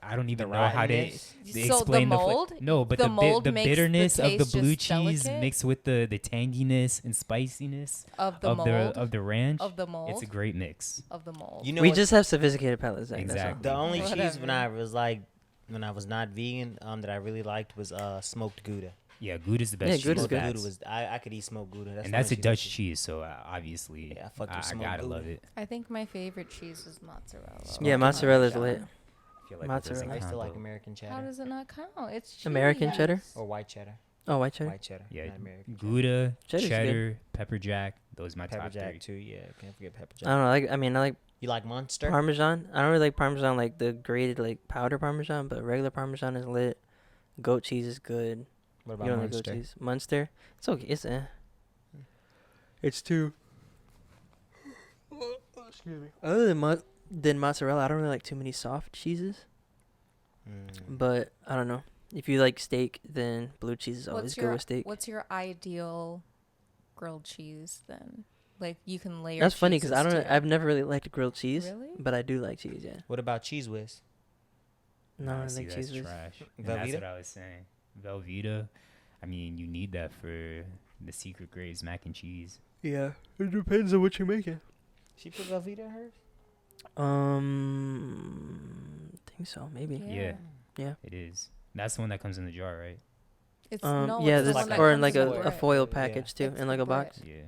I don't even
The
know how to
rottenness?
So
explain
the
fla-
mold?
No, but
The
the
mold
the
makes the
bitterness of the
taste
blue
just
cheese
delicate?
mixed with the tanginess and spiciness
Of the
of
mold.
the ranch.
Of the mold.
It's a great mix.
Of the mold.
You know
We
what?
just have sophisticated palates. Zach,
Exactly.
The only cheese when I
Whatever.
was like, when I was not vegan, that I really liked was smoked Gouda.
Yeah, Gouda's the best
Yeah,
cheese.
Gouda's
Smoked
good.
Gouda was I could eat smoked Gouda.
and
the
that's a
only
Dutch
cheese
cheese, so obviously
Yeah, I fuck with
I
smoked
gotta
Gouda.
love it.
I think my favorite cheese is mozzarella.
Yeah,
Smoked
mozzarella's
Parmesan.
lit.
I feel like that doesn't
Mozzarella.
I used to
count,
like
though.
American cheddar
How does it not count? It's cheese.
American cheddar?
or white cheddar.
Oh, white cheddar.
White cheddar.
Yeah,
not American
Gouda,
Cheddar's good.
cheddar, pepper jack. Those are my
cheddar.
top
Pepper jack
three.
too. Yeah, can't forget pepper
I
jack.
don't know. I like
You like Munster?
Parmesan. I don't really like Parmesan like the grated like powder Parmesan, but regular Parmesan is lit. Goat cheese is good.
What
You
about
don't like goat
Munster?
cheese? Munster. It's okay. It's too. Excuse me. Other than than mozzarella. I don't really like too many soft cheeses,
Mm.
but I don't know. If you like steak, then blue cheese is always good with steak.
What's your ideal grilled cheese then? Like you can layer.
That's funny because
cheeses too.
I've never really liked grilled cheese,
Really?
but I do like cheese. Yeah.
What about cheese whiz?
No, I
see,
like
that's
cheese whiz.
trash. And that's
Velveeta?
what I was saying. Velveeta. I mean, you need that for the secret Graves mac and cheese.
Yeah, it depends on what you're making.
She put Velveeta in hers?
Think so, maybe.
Yeah.
Yeah.
It is. That's the one that comes in the jar, right?
It's
Yeah,
it's the
this
one that
or in
comes
like
in
a,
the
a
bread.
foil
Yeah.
package too,
It's
in like
the
a box.
bread.
Yeah.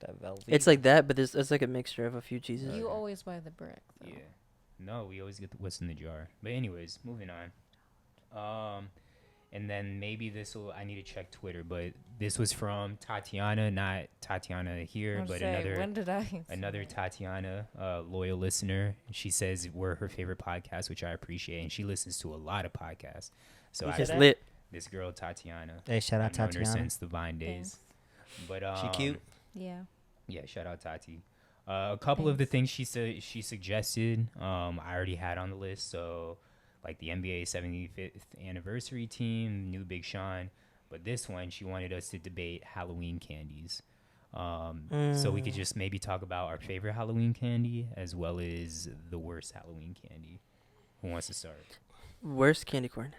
That Velveeta.
It's like that, but it's like a mixture of a few cheeses.
You
Okay.
always buy the brick. Though.
Yeah. No, we always get what's in the jar. But anyways, moving on. And then maybe I need to check Twitter, but this was from Tatiana, not Tatiana here,
I was
but
saying, when did I?
another Tatiana, loyal listener. She says we're her favorite podcast, which I appreciate, and she listens to a lot of podcasts. So
Who's
I,
It's
that?
lit.
this girl Tatiana,
Hey, shout out
I've known her
Tatiana.
since the Vine days. But
She cute?
Yeah.
yeah, shout out Tati. A couple of the things she suggested, I already had on the list. So, like the NBA 75th anniversary team, new Big Sean. But this one, she wanted us to debate Halloween candies. So we could just maybe talk about our favorite Halloween candy as well as the worst Halloween candy. Who wants to start?
Worst candy corn.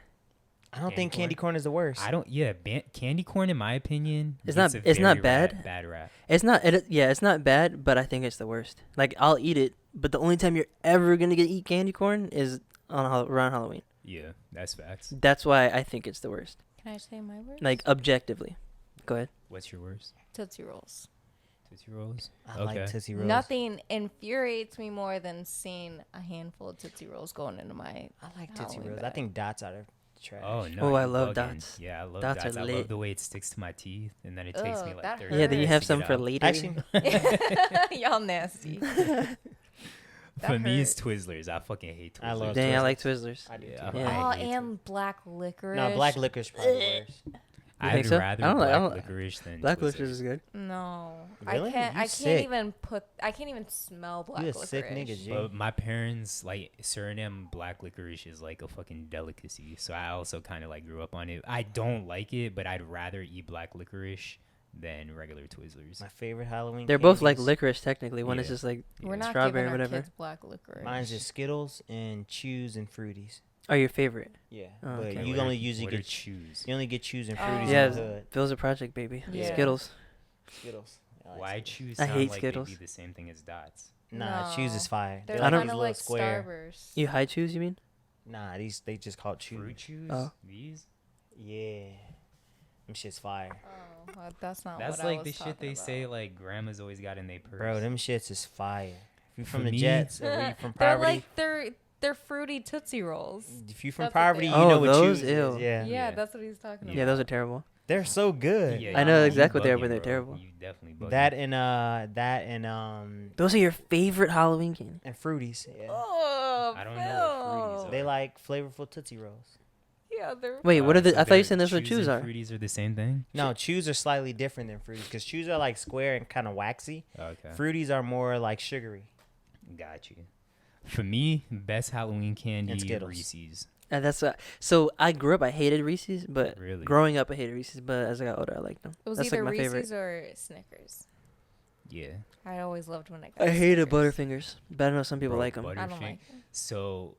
I don't
Candy
think candy corn is the worst.
I don't. Yeah, candy corn, in my opinion,
It's
gets
not-
a
it's not
very
bad.
Bad rap.
It's not. It's not bad, but I think it's the worst. Like I'll eat it, but the only time you're ever gonna eat candy corn is around Halloween.
Yeah, that's facts.
That's why I think it's the worst.
Can I say my word?
Like objectively. Go ahead.
What's your worst?
Tootsie Rolls.
Tootsie Rolls.
I like Tootsie Rolls.
Nothing infuriates me more than seeing a handful of Tootsie Rolls going into my.
I like Tootsie
Halloween
Rolls. I
bag.
think Dots are trash.
Oh no!
Oh, I
you
love
bugging.
Dots.
Yeah, I love
Dots
Dots.
are
I
lit.
love the way it sticks to my teeth, and then it takes me
Ugh,
like
that
30
Yeah, then you
hurts
have
to
some
get
for
out.
later.
Actually,
Y'all nasty.
For me,
hurt.
it's Twizzlers. I fucking hate Twizzlers.
I love
Dang, I
Twizzlers.
like Twizzlers.
I do
Yeah,
too.
Yeah.
Oh,
I hate
and black licorice.
No, black licorice probably worse.
I'd
think so?
rather
I don't like- I
black
don't-
licorice than
Black
Twizzlers.
licorice is good.
No,
Really?
I can't.
You
I can't
sick.
even put. I can't even smell black
You a
licorice.
sick nigga, G.
But my parents, like, Suriname black licorice is like a fucking delicacy. So I also kind of like grew up on it. I don't like it, but I'd rather eat black licorice than regular Twizzlers.
My favorite Halloween.
They're both like
candies,
licorice technically. One is
Yeah.
just like
We're not
strawberry,
giving our
whatever.
kids black licorice.
Mine's just Skittles and Chews and Fruities.
Oh, your favorite.
Yeah,
Oh,
but
okay.
you only usually
what are
get
choose.
you only get Chews and
Oh.
Fruities
Yeah.
in the hood.
Phil's a project baby.
Yeah.
Skittles.
Skittles. I like
Why
Skittles.
choose?
I
Sound
hate
like
Skittles.
They'd be the same thing as dots.
Nah, Chews is
No.
fire.
They're
They're
I
like
don't-
kind
these
of
little
like
square.
Starburst.
You high chews, you mean?
Nah, they just called Chews.
Fruit chews?
Oh.
These?
Yeah, them shit's fire,
Oh, that's not
That's
what
like
I
the
was
shit they
talking
say
about.
like grandma's always got in their purse.
bro. Them shits is fire. If you
For
from the
me-
Jets or you from
They're
poverty,
like they're fruity Tootsie Rolls.
if you from
That's what
poverty,
they
you
are.
know
Oh,
what
those?
Chews
Ew.
is. Yeah.
Yeah,
Yeah.
that's what he's talking
Yeah,
about.
those are terrible.
They're so good.
Yeah,
I know
you
exactly what they are,
bugging,
but they're
bro.
terrible.
You definitely bugging.
That and
Those are your favorite Halloween candy.
and Fruities. Yeah.
Oh,
I don't know what Fruities
Phil.
They like flavorful Tootsie Rolls.
Yeah, they're.
Wait, what are the?
So
I thought you
they're-
said that's what chews
and
are.
Fruities are the same thing?
No, Chews are slightly different than Fruities because Chews are like square and kind of waxy.
Okay.
Fruities are more like sugary.
Got you. For me, best Halloween candy,
Skittles.
Reese's.
And that's so I grew up. I hated Reese's, but
Really?
growing up I hated Reese's. But as I got older, I liked them.
It was
That's
either
like my
Reese's
favorite.
or Snickers.
Yeah.
I always loved when I got.
I hated
Snickers.
Butterfingers, but I know some people
Bro,
like them.
I don't
Butterfing-
like them.
So,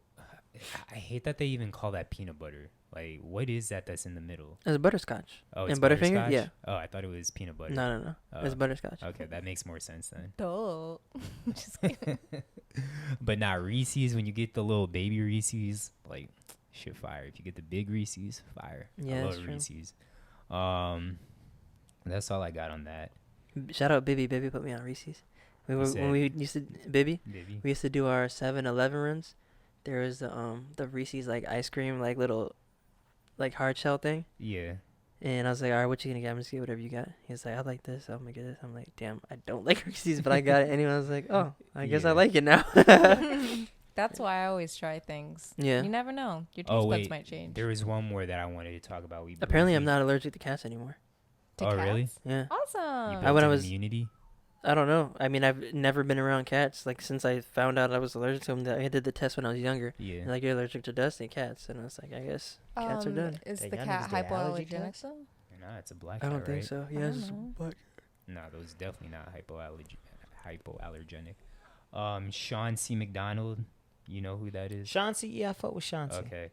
I hate that they even call that peanut butter. Like, what is that that's in the middle?
It's butterscotch.
Oh,
And
it's
Butterfinger?
butterscotch?
Yeah.
Oh, I thought it was peanut butter.
No. It's
Oh.
butterscotch.
Okay, that makes more sense then.
Duh. Just kidding.
But not Reese's. When you get the little baby Reese's, like, shit fire. If you get the big Reese's, fire.
Yeah,
I
that's
love
true.
Reese's. That's all I got on that.
Shout out Bibby. Bibby put me on Reese's. When
said-
we used to Bibby,
Maybe.
we used to do our 7-Eleven runs. There was the Reese's like ice cream like little like hard shell thing.
Yeah.
And I was like, all right, what you gonna get? I'm just gonna get whatever you got. He was like, I like this. I'm gonna get this. I'm like, damn, I don't like Reese's, but I got it. And I was like, oh, I guess I
Yeah.
like it now.
That's why I always try things.
Yeah.
You never know. Your taste
Oh,
buds
wait.
might change.
There was one more that I wanted to talk about. We
Apparently, I'm
built
not allergic to cats anymore.
To
Oh, really?
cats?
Yeah.
You
Awesome.
built
when I
an
was-
immunity.
I don't know. I mean, I've never been around cats. Like, since I found out I was allergic to them, I did the test when I was younger.
Yeah.
And, like, you're allergic to dust and cats. And I was like, I guess cats are done.
Is
Hey,
the
y'all
cat
niggas did allergy
hypoallergenic
tests?
though?
Nah, it's a black
I
cat,
don't think
right?
so.
I
Yeah,
don't
it's
know.
black.
No, those definitely not hypoallergenic. Sean C. McDonald, you know who that is?
Chauncey, yeah, I fuck with Chauncey.
Okay.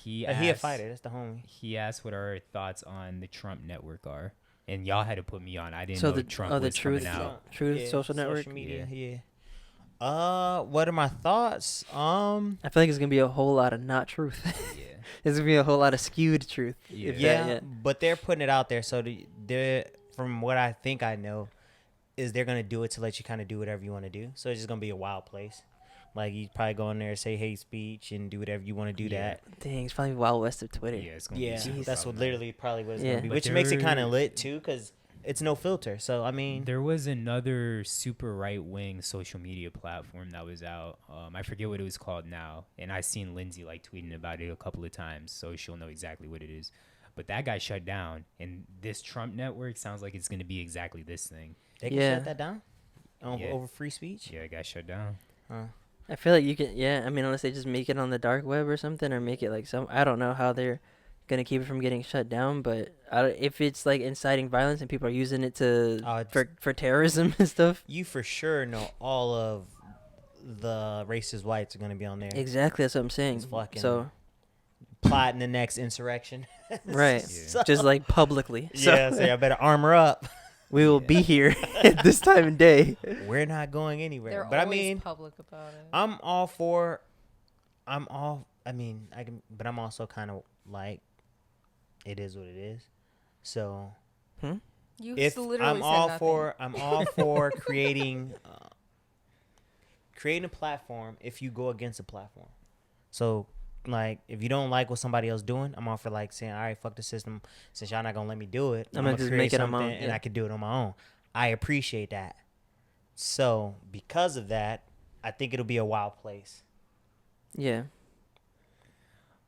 He a fighter. That's the homie.
He asked what our thoughts on the Trump network are. And y'all had to put me on. I didn't
So
know
the
Trump
the
was
truth,
coming out.
truth social network.
media. Yeah. What are my thoughts?
I feel like it's gonna be a whole lot of not truth.
Yeah.
There's gonna be a whole lot of skewed truth.
Yeah.
if
Yeah,
that,
but they're putting it out there. So they're, from what I think I know, is they're gonna do it to let you kind of do whatever you want to do. So it's just gonna be a wild place. Like you probably go in there, say hate speech, and do whatever you want to do.
Yeah.
That.
Dang, it's probably Wild West of Twitter.
Yeah, it's gonna
Yeah,
be super
that's what
problematic.
literally probably what it's
Yeah.
gonna be,
But
which makes it kind
there-
of lit too, because it's no filter. So I mean,
There was another super right wing social media platform that was out. I forget what it was called now, and I seen Lindsay like tweeting about it a couple of times, so she'll know exactly what it is. But that got shut down, and this Trump network sounds like it's gonna be exactly this thing.
they can
Yeah.
shut that down
Yeah.
over free speech.
Yeah, it got shut down.
I feel like you can. Yeah, I mean, unless they just make it on the dark web or something, or make it like some. I don't know how they're gonna keep it from getting shut down, but if it's like inciting violence and people are using it to for terrorism and stuff.
You for sure know all of the racist whites are gonna be on there.
Exactly, that's what I'm saying.
It's fucking-
So
Plotting the next insurrection.
right,
Yeah.
just like publicly. So
Yeah, so y'all better armor up.
we will be here at this time of day.
We're not going anywhere.
They're
but I
always
mean,
public about it.
I'm also kind of like, it is what it is. So
You
if
literally
I'm
said
all
nothing.
I'm all for creating a platform if you go against a platform. So like if you don't like what somebody else doing, I'm all for like saying, all right, fuck the system. Since y'all not gonna let me do it,
I'm gonna just make it on my own,
and
yeah.
I can do it on my own. I appreciate that. So because of that, I think it'll be a wild place.
Yeah,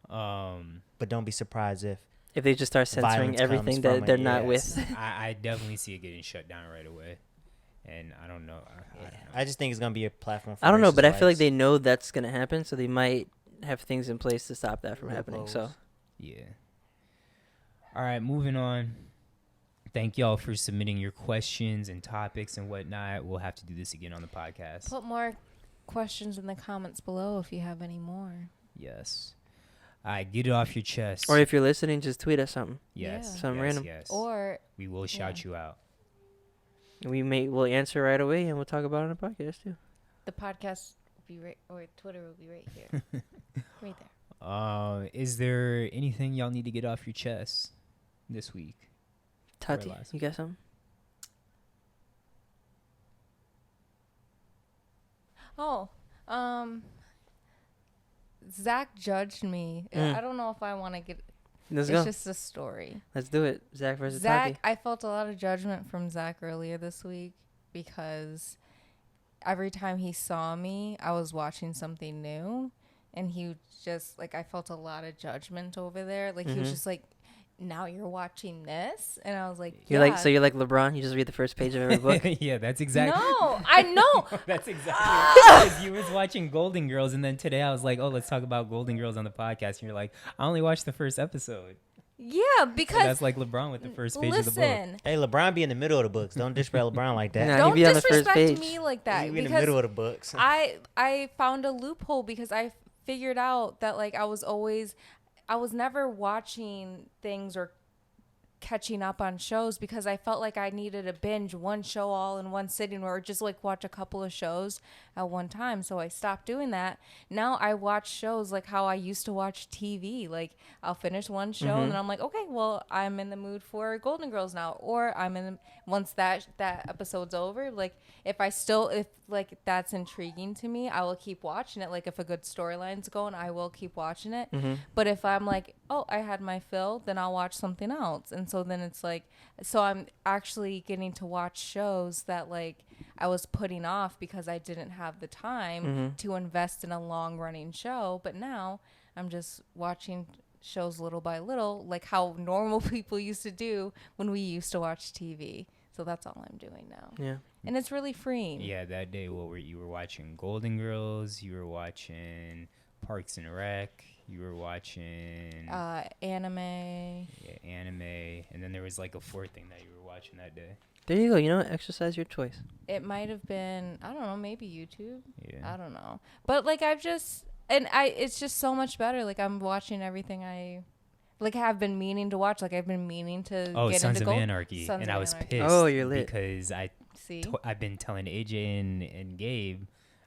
But don't be surprised if
if they just start censoring
violence
everything
comes
that
from
they're
it,
not
yes.
with.
I definitely see it getting shut down right away, and I don't know. I don't know.
I just think it's gonna be a platform. For
I don't know,
racist
but I feel like
whites.
they know that's gonna happen, so they might have things in place to stop that from happening.
Loopholes.
So
Yeah. All right, moving on. Thank y'all for submitting your questions and topics and whatnot. We'll have to do this again on the podcast.
Put more questions in the comments below if you have any more.
Yes. All right, get it off your chest.
or if you're listening, just tweet us something.
yes,
Yeah.
Something
yes,
random.
Yes.
Or
we will shout you out.
We'll answer right away, and we'll talk about it on the podcast too.
the podcast will be right, or Twitter will be right here. Right there.
Is there anything y'all need to get off your chest this week?
Tati,
last
you got something?
Oh, Zach judged me. I don't know if I want to get.
Let's
It's
go.
just a story.
Let's do it. Zach versus
Zach,
Tati.
I felt a lot of judgment from Zach earlier this week because every time he saw me, I was watching something new, and he just like I felt a lot of judgment over there. Like he was just like, "Now you're watching this," and I was like,
You're
yeah.
like you're like LeBron. You just read the first page of every book.
Yeah, that's exactly.
No, I know.
That's exactly because you was watching Golden Girls, and then today I was like, "Oh, let's talk about Golden Girls on the podcast." And you're like, "I only watched the first episode."
Yeah,
So
because
that's like LeBron with the first page of the book.
listen,
Hey, LeBron be in the middle of the books. Don't disrespect LeBron like that.
Nah,
don't
be on the first
disrespect
page.
me like that.
He be in the
because
middle of the books.
I found a loophole because I figured out that like I was never watching things or catching up on shows because I felt like I needed to binge one show all in one sitting or just like watch a couple of shows at one time. So I stopped doing that. Now I watch shows like how I used to watch TV. Like I'll finish one show and then I'm like, okay, well, I'm in the mood for Golden Girls now. Or once that episode's over, like if like that's intriguing to me, I will keep watching it. Like if a good storyline's going, I will keep watching it. But if I'm like, oh, I had my fill, then I'll watch something else. And so then it's like, so I'm actually getting to watch shows that like I was putting off because I didn't have the time to invest in a long running show. But now I'm just watching shows little by little, like how normal people used to do when we used to watch TV. So that's all I'm doing now.
Yeah.
and it's really freeing.
Yeah, that day, you were watching Golden Girls, you were watching Parks and Rec, you were watching
Anime.
yeah, anime, and then there was like a fourth thing that you were watching that day.
There you go. You know, exercise your choice.
It might have been, I don't know, maybe YouTube.
Yeah.
I don't know. But like it's just so much better. Like I'm watching everything I have been meaning to watch. Like I've been meaning to get
Sons
into
of Anarchy.
Sons
And
of
I was
Anarchy.
pissed
Oh, you're lit.
because
See?
I've been telling AJ and Gabe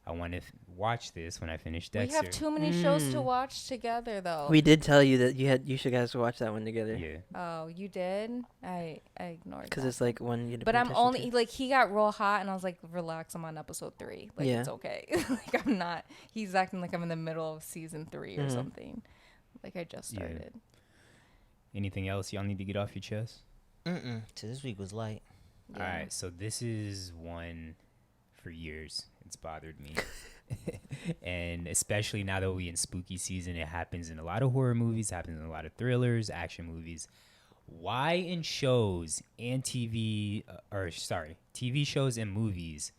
I want to watch this when I finish Dexter.
We have too many shows to watch together though.
We did tell you that you should guys watch that one together.
Yeah.
Oh, you did? I ignored
Because
that.
it's like one you.
But I'm only like he got real hot and I was like, relax, I'm on episode 3. Like
Yeah.
it's okay. Like I'm not. He's acting like I'm in the middle of season 3 or something. Like I just started.
Anything else y'all need to get off your chest?
So this week was light.
All right, so this is one for years. It's bothered me. And especially now that we in spooky season, it happens in a lot of horror movies, happens in a lot of thrillers, action movies. Why in shows and TV shows and movies,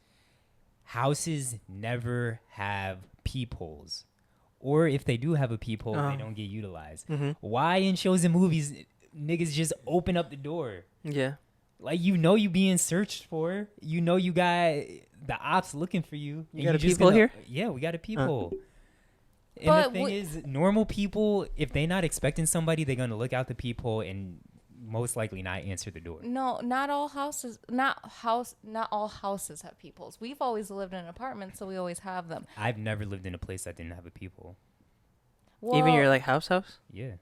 houses never have peepholes? Or if they do have a peephole, they don't get utilized. Why in shows and movies, niggas just open up the door?
Yeah.
Like, you being searched for. You got the ops looking for you.
You got a peephole here?
Yeah, we got a peephole. And
But
the thing is, normal people, if they not expecting somebody, they're going to look out the peephole and most likely not answer the door.
No, not all houses have peepholes. We've always lived in apartments, so we always have them.
I've never lived in a place that didn't have a peephole.
Well,
Even your like house?
Yeah.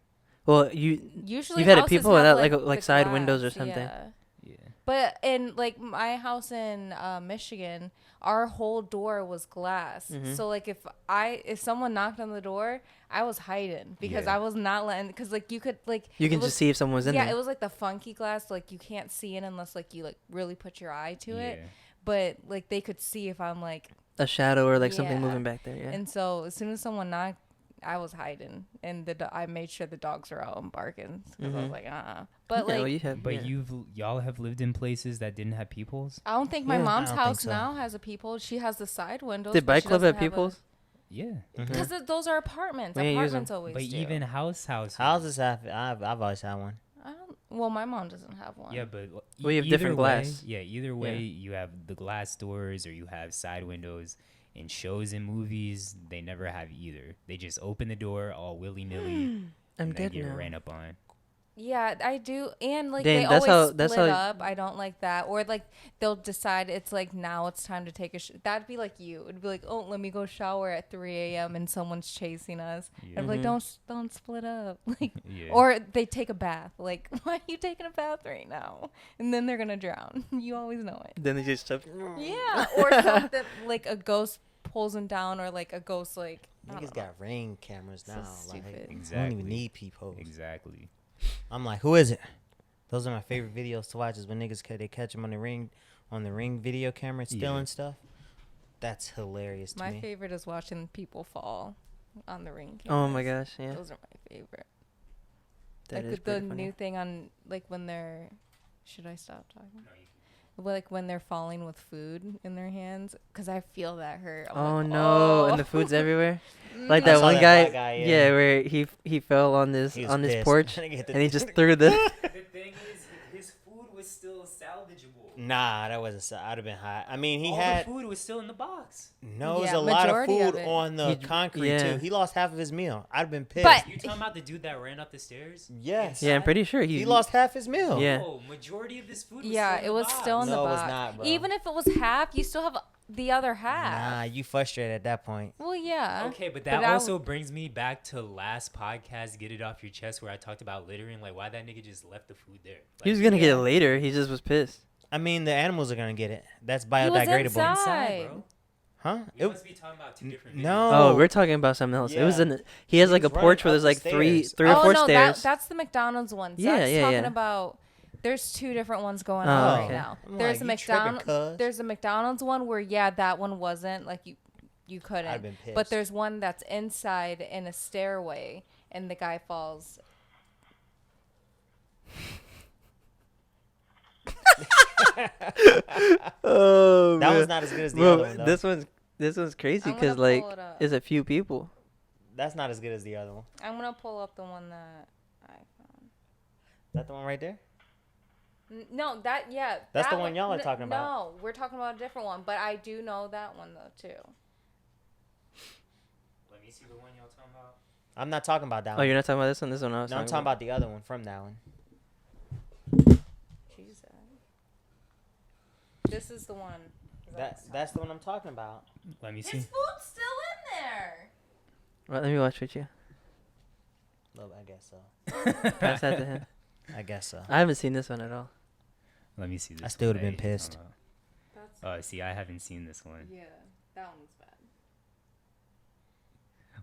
Well,
usually
you've had a
houses
peephole
have,
without like
the
side windows or
glass,
something.
yeah.
Yeah.
But in like my house in Michigan, our whole door was glass. So like if someone knocked on the door, I was hiding because
Yeah.
I was not letting, because like you could like
You
it
can
was-
just see if someone was in
yeah,
there.
it was like the funky glass, like you can't see it unless like you like really put your eye to it.
Yeah.
But like they could see if I'm like,
A shadow or like something
Yeah.
moving back there. Yeah.
and so as soon as someone knocked, I was hiding, and I made sure the dogs were out and barking because I was like, But
Yeah,
like,
well, you have,
But
yeah.
y'all have lived in places that didn't have peepholes?
I don't think my
Yeah.
mom's
I don't think
house
so.
now has a peephole. She has the side windows.
Did
but
Bike
she
Club
doesn't
have peepholes?
Yeah.
Because those are apartments.
We ain't use 'em.
Apartments always
But
do.
even houses.
Houses have. I've always had one.
Well, my mom doesn't have one.
Yeah, but
We have
either
different
way-
glass.
Yeah, either way,
Yeah.
you have the glass doors or you have side windows. In shows and movies, they never have either. They just open the door all willy nilly
I'm
and then
dead
get
now.
ran up on.
Yeah, I do. And like
Dang,
they
that's
always
how- that's
split
how-
up. I don't like that. Or like they'll decide it's like now it's time to take a that'd be like you. It'd be like, "Oh, let me go shower at 3 a.m. and someone's chasing us."
Yeah.
And like, don't split up. Like
Yeah.
or they take a bath. Like, "Why are you taking a bath right now?" And then they're going to drown. You always know it.
Then they just jump.
Yeah, or something like a ghost pulls them down, or like a ghost like I don't
Niggas
know.
got ring cameras
So
now.
stupid.
Like, I
Exactly.
don't even need peepholes.
Exactly.
I'm like, who is it? Those are my favorite videos to watch. Is when niggas they catch them on the ring video camera stealing stuff. That's hilarious to
My
me.
favorite is watching people fall on the ring.
Oh my
cameras.
gosh, yeah.
Those are my favorite.
That is
Like the
pretty funny.
new thing on like when they're. Should I stop talking? Well, like when they're falling with food in their hands, because I feel that hurt. I'm
Oh
like,
no, and the
"Oh."
food's everywhere. Like
I
that
saw
one
that
guy,
black guy,
yeah.
yeah.
where he fell on this
He was
on this
pissed.
porch
Nigga hit the
and he just threw the
The thing is, his food was still salvageable.
Nah, that wasn't. I'd have been hot. I mean, he
All
had
the food was still in the box.
no. It was
Yeah,
a lot of
majority of
food
it.
on the
He-
concrete
yeah.
too. He lost half of his meal. I'd have been pissed.
But-
You talking about the dude that ran up the stairs?
yes,
Yeah, I'm pretty sure
he lost half his meal.
Yeah.
No, majority of this food was
Yeah,
still in
it
the
was
box.
still in the
No, it was
box.
not, bro.
Even if it was half, you still have the other half.
Nah, you frustrated at that point.
Well, yeah.
Okay, but that
I
also brings me back to last podcast, Get It Off Your Chest, where I talked about littering. Like, why that nigga just left the food there? Like,
He was gonna get it later. He just was pissed.
I mean, the animals are gonna get it. That's
He was
biodegradable.
inside.
inside, bro.
Huh?
You
It-
must be talking about two different
no.
Oh, we're talking about something else. It was
Yeah.
in. He has
He
like a
was running
porch where
up
there's
the
like three
stairs.
or four
no,
stairs.
that's the McDonald's one.
Yeah,
Zach's
yeah,
talking
yeah.
about. There's two different ones going
Oh,
on
okay.
right now.
I'm
There's
like,
a
you tripping,
McDonald's.
cuz.
There's a McDonald's one where that one wasn't like you couldn't.
I'd been
But
pissed.
there's one that's inside in a stairway, and the guy falls.
Oh,
That
man.
one's not as good as the
Bro,
other one, though.
this one's crazy
I'm gonna
because like
pull it up.
it's a few people.
That's not as good as the other one.
I'm gonna pull up the one that I found.
Is that the one right there?
No, that's
That's the one y'all are talking about.
No, we're talking about a different one, but I do know that one though too.
Let me see the one y'all talking about.
I'm not talking about that
Oh,
one.
you're not talking about this one. This one I was
No, I'm talking about the other one from that one.
Jesus. This is the one.
That's the one I'm talking about.
Let me
His
see.
food's still in there.
Well, let me watch with you.
Well, I guess so.
Pass that to him.
I guess so.
I haven't seen this one at all.
Let me see this.
I still
one
would've been
that you're
pissed.
talking about. See, I haven't seen this one.
Yeah, that one's bad.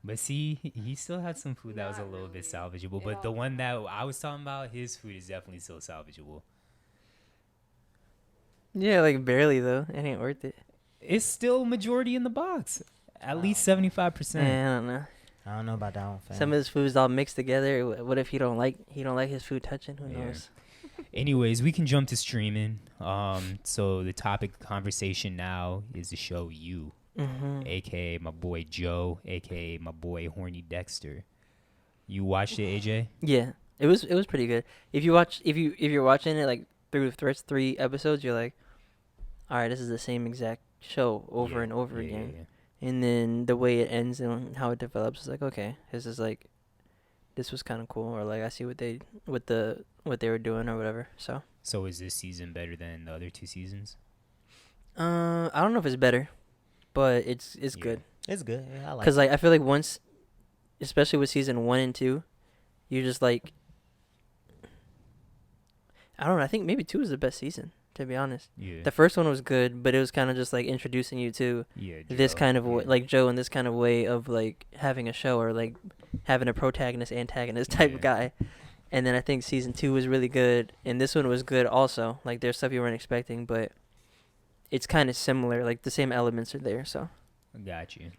But see, he still had some food that was a
Not
little bit
really.
salvageable.
It
But the
all
one that I was talking about, his food is definitely still salvageable.
Yeah, like barely though. It ain't worth it.
It's still majority in the box. At least
Oh.
75%.
Man, I don't know.
I don't know about that one, fam.
Some of his food's all mixed together. What if he don't like his food touching? Who
Yeah.
knows?
Anyways, we can jump to streaming. So the topic of conversation now is the show You,
Mm-hmm.
aka my boy Joe, aka my boy Horny Dexter. You watched it, AJ?
Yeah, it was pretty good. If you're watching it like through the first 3 episodes, you're like, all right, this is the same exact show over
Yeah,
and over
yeah,
again.
yeah.
And then the way it ends and how it develops is like, okay, this was kind of cool, or like I see what they were doing or whatever. So
is this season better than the other 2 seasons?
I don't know if it's better, but it's
Yeah.
good.
It's good. Yeah, I like.
Because like I feel like once, especially with season 1 and 2, you're just like, I don't know. I think maybe 2 is the best season, to be honest.
Yeah.
The first one was good, but it was kind of just like introducing you to
Yeah.
this
Joe,
kind of way,
yeah.
like Joe, and this kind of way of like having a show or like having a protagonist antagonist type
Yeah.
guy. And then I think season 2 was really good, and this one was good also. Like there's stuff you weren't expecting, but it's kind of similar. Like the same elements are there. So
Got you.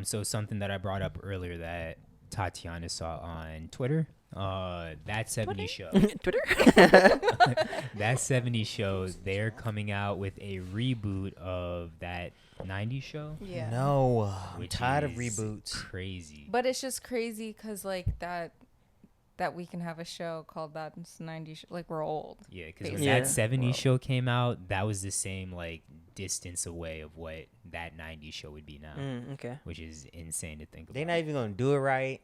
So something that I brought up earlier that Tatiana saw on Twitter, that 70 show.
Twitter.
That 70 show, they're coming out with a reboot of that 90s show.
Yeah.
No, I'm
which
tired of
is
reboots.
Crazy.
But it's just crazy because like that we can have a show called that 90s. Like we're old.
Yeah, because when
Yeah.
that 70s
Well-
show came out, that was the same like distance away of what that 90s show would be now,
Okay.
which is insane to think about.
They're not even gonna do it right.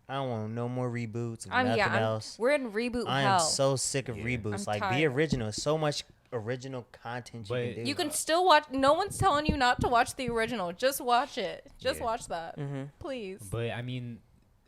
I don't want no more reboots. Nothing else.
We're in reboot
I
hell.
am so sick of
Yeah.
reboots.
I'm
Like, be
tired.
original. So much original content you
But-
can do.
You can still watch. No one's telling you not to watch the original. Just watch it. Just
Yeah.
watch that,
Mm-hmm.
please.
But I mean,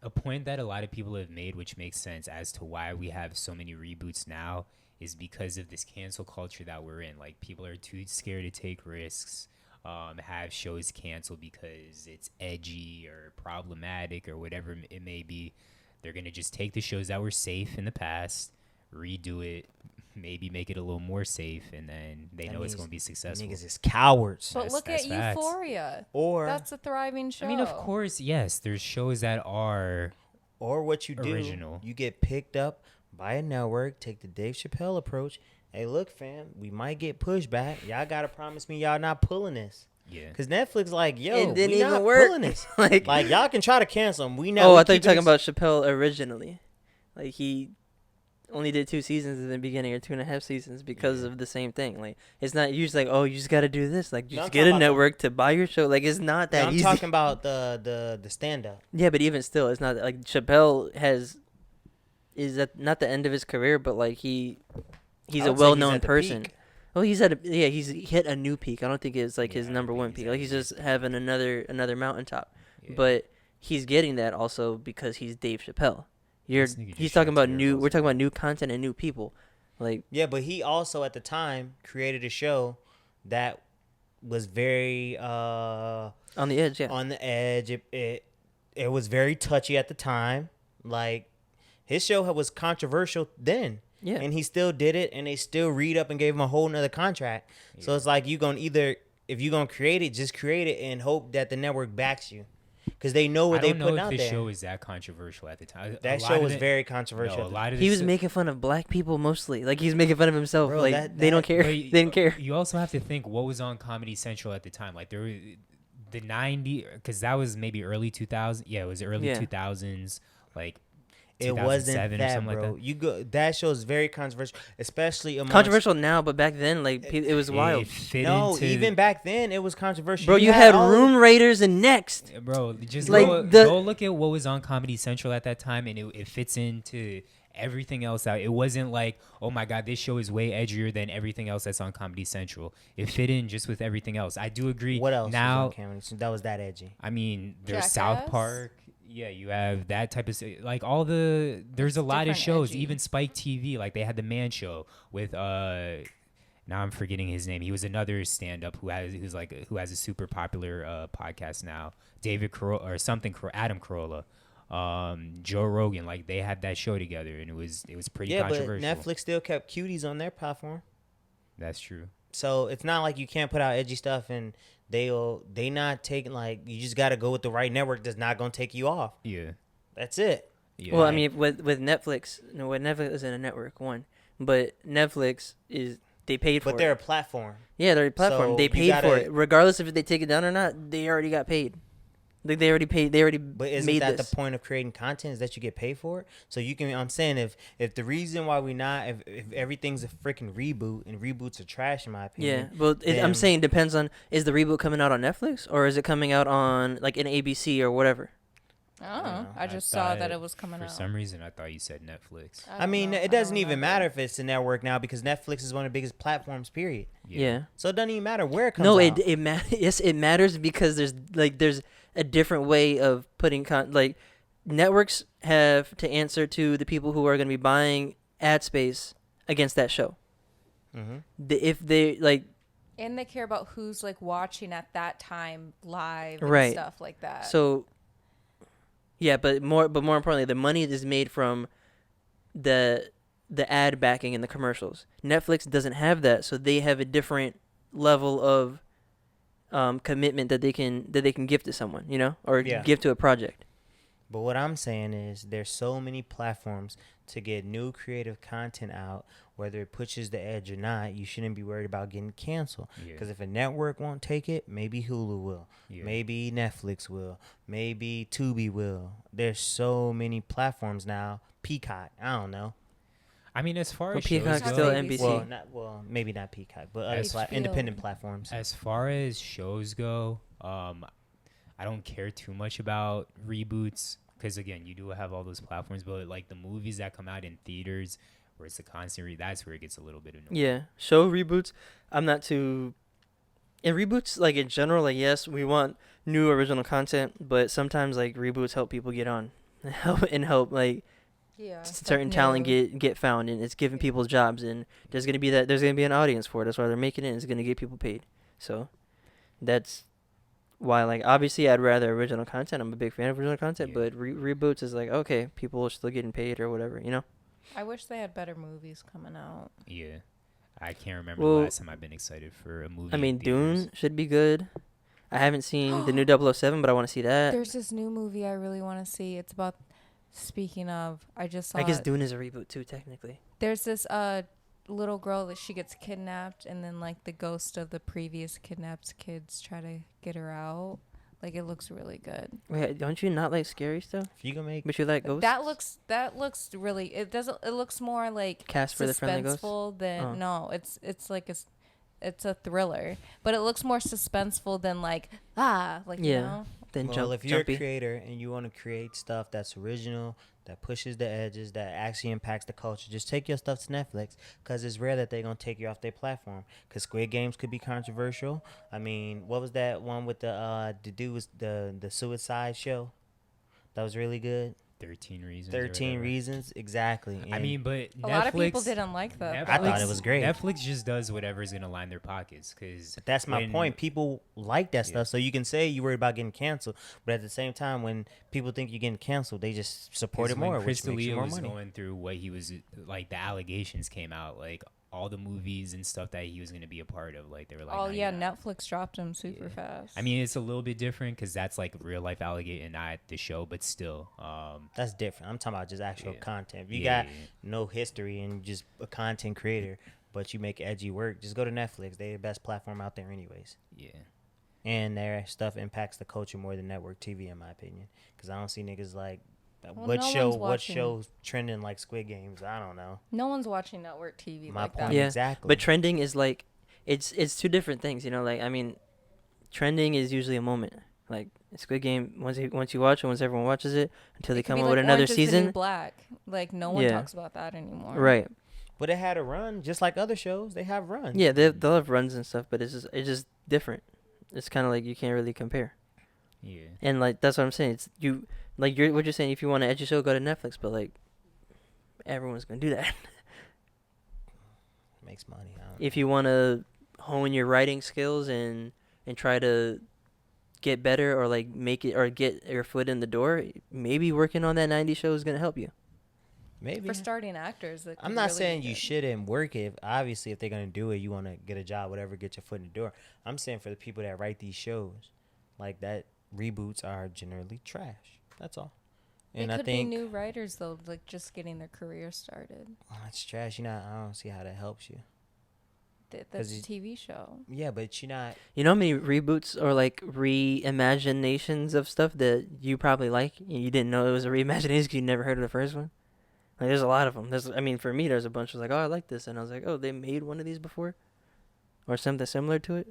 a point that a lot of people have made, which makes sense as to why we have so many reboots now, is because of this cancel culture that we're in. Like, people are too scared to take risks, have shows canceled because it's edgy or problematic or whatever it may be. They're gonna just take the shows that were safe in the past, redo it, maybe make it a little more safe, and then they
That
know it's
means
gonna be successful.
Niggas is cowards.
But
That's-
look
that's
at
facts.
Euphoria.
Or
That's a thriving show.
I mean, of course, yes. There's shows that are
what you do,
Original.
you get picked up by a network, take the Dave Chappelle approach. Hey, look, fam, we might get pushback. Y'all gotta promise me y'all not pulling this.
yeah.
Cause Netflix like, yo,
It didn't
we
even
not
work.
pulling this.
like
Like, y'all can try to cancel them. We know.
oh,
we
I thought you were
keeping
talking
this-
about Chappelle originally. Like he only did 2 seasons in the beginning or 2.5 seasons because of the same thing. Like it's not usually like, oh, you just got to do this. Like
No,
just
I'm
get
talking
a
about the-
network to buy your show. Like it's not that
I'm
easy.
talking about the stand up.
Yeah, but even still, it's not like Chappelle is not the end of his career, but like he's a well-known person. Well, he's hit a new peak. I don't think it's like
Yeah,
his
I don't
number
think
one
he's
peak.
at
Like he's
his
just having another mountaintop.
Yeah.
But he's getting that also because he's Dave Chappelle.
This nigga
He's
just
talking
shot
about
tear
new.
balls.
We're talking about new content and new people. Like
Yeah, but he also at the time created a show that was very
on the edge. Yeah.
on the edge. It was very touchy at the time. Like his show was controversial then.
Yeah.
And he still did it, and they still read up and gave him a whole nother contract. So it's like if you gonna create it, just create it and hope that the network backs you. because they know
I
what they
don't know
putting
if
out
the
there.
show is that controversial at the time. A
That
lot
show
of
was
it-
very controversial.
No, a lot of
He
the
was
stuff-
making fun of black people mostly. Like he's making fun of himself.
Bro,
like they don't care.
But
They didn't care.
You also have to think what was on Comedy Central at the time. Like there were the 90s, because that was maybe early 2000s. Yeah, it was early
Yeah.
2000s. Like
It wasn't
2007 or
that,
something
bro.
like that.
You go. That show is very controversial, especially amongst,
Controversial now, but back then, like it was wild.
It fit
No,
into,
even back then it was controversial.
Bro, you had
all-
Room Raiders and Next.
Bro, just
Like,
go look at what was on Comedy Central at that time, and it fits into everything else out. It wasn't like, oh my god, this show is way edgier than everything else that's on Comedy Central. It fit in just with everything else. I do agree.
What else?
Now,
was on Comedy Central that was that edgy?
I mean, there's
Jackass?
South Park. Yeah, you have that type of like all the. There's a lot of
different
shows.
edgy.
Even Spike TV, like they had the Man Show with now I'm forgetting his name. He was another stand-up who has a super popular podcast now. David Carolla or something. Adam Carolla, Joe Rogan. Like they had that show together, and it was pretty
Yeah, but
controversial.
Netflix still kept cuties on their platform,
That's true.
so it's not like you can't put out edgy stuff and they not taking, like, you just got to go with the right network that's not gonna take you off.
Yeah.
That's it.
Yeah.
Well, I mean, with Netflix, no, with Netflix isn't a network one, but Netflix is they paid for
But they're
it.
a platform.
Yeah, they're a platform.
So
They
you
paid for
gotta-
it, regardless if they take it down or not. They already got paid. Like they already paid. They already
But isn't
made
that
this.
the point of creating content, is that you get paid for it? So you can. I'm saying if the reason why we not, if everything's a freaking reboot, and reboots are trash in my
Yeah,
opinion.
well, I'm
then-
saying depends on, is the reboot coming out on Netflix or is it coming out on like an ABC or whatever?
Oh,
know.
I just saw that
thought-
it was coming
For
out.
some reason, I thought you said Netflix.
I
don't
mean,
know.
it
I don't
doesn't even
remember.
matter if it's a network now, because Netflix is one of the biggest platforms. Period.
Yeah.
So it doesn't even matter where it comes
No,
out.
yes, it matters because there's a different way of putting like networks have to answer to the people who are going to be buying ad space against that show.
Mhm.
If they like,
And they care about who's like watching at that time live and
Right.
stuff like that.
so yeah, but more importantly, the money is made from the ad backing and the commercials. Netflix doesn't have that, so they have a different level of commitment that they can give to someone, or
Yeah.
give to a project.
But what I'm saying is there's so many platforms to get new creative content out, whether it pushes the edge or not. You shouldn't be worried about getting canceled.
Yeah.
Because if a network won't take it, maybe Hulu will.
Yeah.
Maybe Netflix will. Maybe Tubi will. There's so many platforms now. Peacock, I don't know.
I mean, as far
Well,
as
Peacock's
shows
still
go,
NBC.
Maybe not Peacock, but other
As-
independent platforms.
as far as shows go, I don't care too much about reboots because again, you do have all those platforms, but like the movies that come out in theaters where it's a constant that's where it gets a little bit annoying.
Yeah, show reboots. I'm not too. In reboots, like in general, like yes, we want new original content, but sometimes like reboots help people get on, and help like
yeah,
certain talent get found, and it's giving people jobs, and there's gonna be an audience for it. That's why they're making it. And it's gonna get people paid. So that's why, like, obviously I'd rather original content. I'm a big fan of original content,
Yeah.
but reboots is like, okay, people are still getting paid or whatever,
I wish they had better movies coming out.
Yeah. I can't remember
Well,
the last time I've been excited for a movie.
I mean,
in theaters.
Dune should be good. I haven't seen the new 007, but I want to see that.
There's this new movie I really want to see. It's about. Speaking of, I just saw.
I guess
it.
Dune is a reboot too, technically.
There's this little girl that she gets kidnapped, and then like the ghost of the previous kidnapped kids try to get her out. Like it looks really good.
Wait, don't you not like scary stuff?
If you can make
But you like ghosts?
That looks really. It doesn't. It looks more like
Cast for the Friendly Ghost?
suspenseful than
Oh.
no. It's like it's a thriller, but it looks more suspenseful than like like
Yeah.
you know.
Then
well, if you're
jumpy.
a creator and you want to create stuff that's original, that pushes the edges, that actually impacts the culture, just take your stuff to Netflix, because it's rare that they're going to take you off their platform. Because Squid Games could be controversial. I mean, what was that one with the dude was the suicide show? That was really good.
13 Reasons. or
13
whatever.
Reasons, exactly.
I
And
mean, but
A
Netflix,
lot of people didn't like that.
I thought it was great.
Netflix just does whatever's going to line their pockets. Cause
But that's my
when-
point. People like that
Yeah.
stuff. So you can say you worried about getting canceled, but at the same time, when people think you're getting canceled, they just support
'cause
it
when
more,
Chris
which makes you
D'Elia
more
was
money.
going through what he was like, the allegations came out. Like all the movies and stuff that he was going to be a part of. Like they were like,
Oh
"Nah,
yeah,
you're not."
Netflix dropped him super fast.
I mean, it's a little bit different because that's like real life alligator and not the show, but still.
That's different. I'm talking about just actual
Yeah.
content. If you
Yeah,
got
yeah, yeah.
no history and just a content creator, but you make edgy work, just go to Netflix. They're the best platform out there anyways.
Yeah.
And their stuff impacts the culture more than network TV, in my opinion. Because I don't see niggas like,
Well,
what
no
show,
one's
what
watching.
show's trending like Squid Games? I don't know.
No one's watching network TV
My
like
point
that.
Yeah,
exactly.
But trending is like, it's two different things, you know. Like I mean, trending is usually a moment. Like Squid Game, once you watch it, once everyone watches it, until they
It could
come
be
out
like
with another
Orange is the New
season.
Black. Like no one
Yeah.
talks about that anymore.
Right.
But it had a run, just like other shows. They have runs.
Yeah, they'll have runs and stuff, but it's just different. It's kind of like you can't really compare.
Yeah.
And like that's what I'm saying. It's what you're saying. If you want an edgy show, go to Netflix. But like, everyone's gonna do that.
Makes money. I don't
If you want to hone your writing skills and try to get better or like make it or get your foot in the door, maybe working on that 90s show is gonna help you.
maybe.
For starting actors, that
I'm
could
not
really
saying
be
you
good.
shouldn't work it. Obviously, if they're gonna do it, you want to get a job, whatever, get your foot in the door. I'm saying for the people that write these shows, like that, reboots are generally trash. That's all. And
it
I
could
think
be new writers though, like just getting their career started.
it's trash. I don't see how that helps you.
That's a
you-
TV show.
Yeah, but you're not.
You know how many reboots or like reimaginations of stuff that you probably like and you didn't know it was a reimagination because you never heard of the first one? Like there's a lot of them. I mean, for me, there's a bunch of like, oh, I like this, and I was like, oh, they made one of these before, or something similar to it.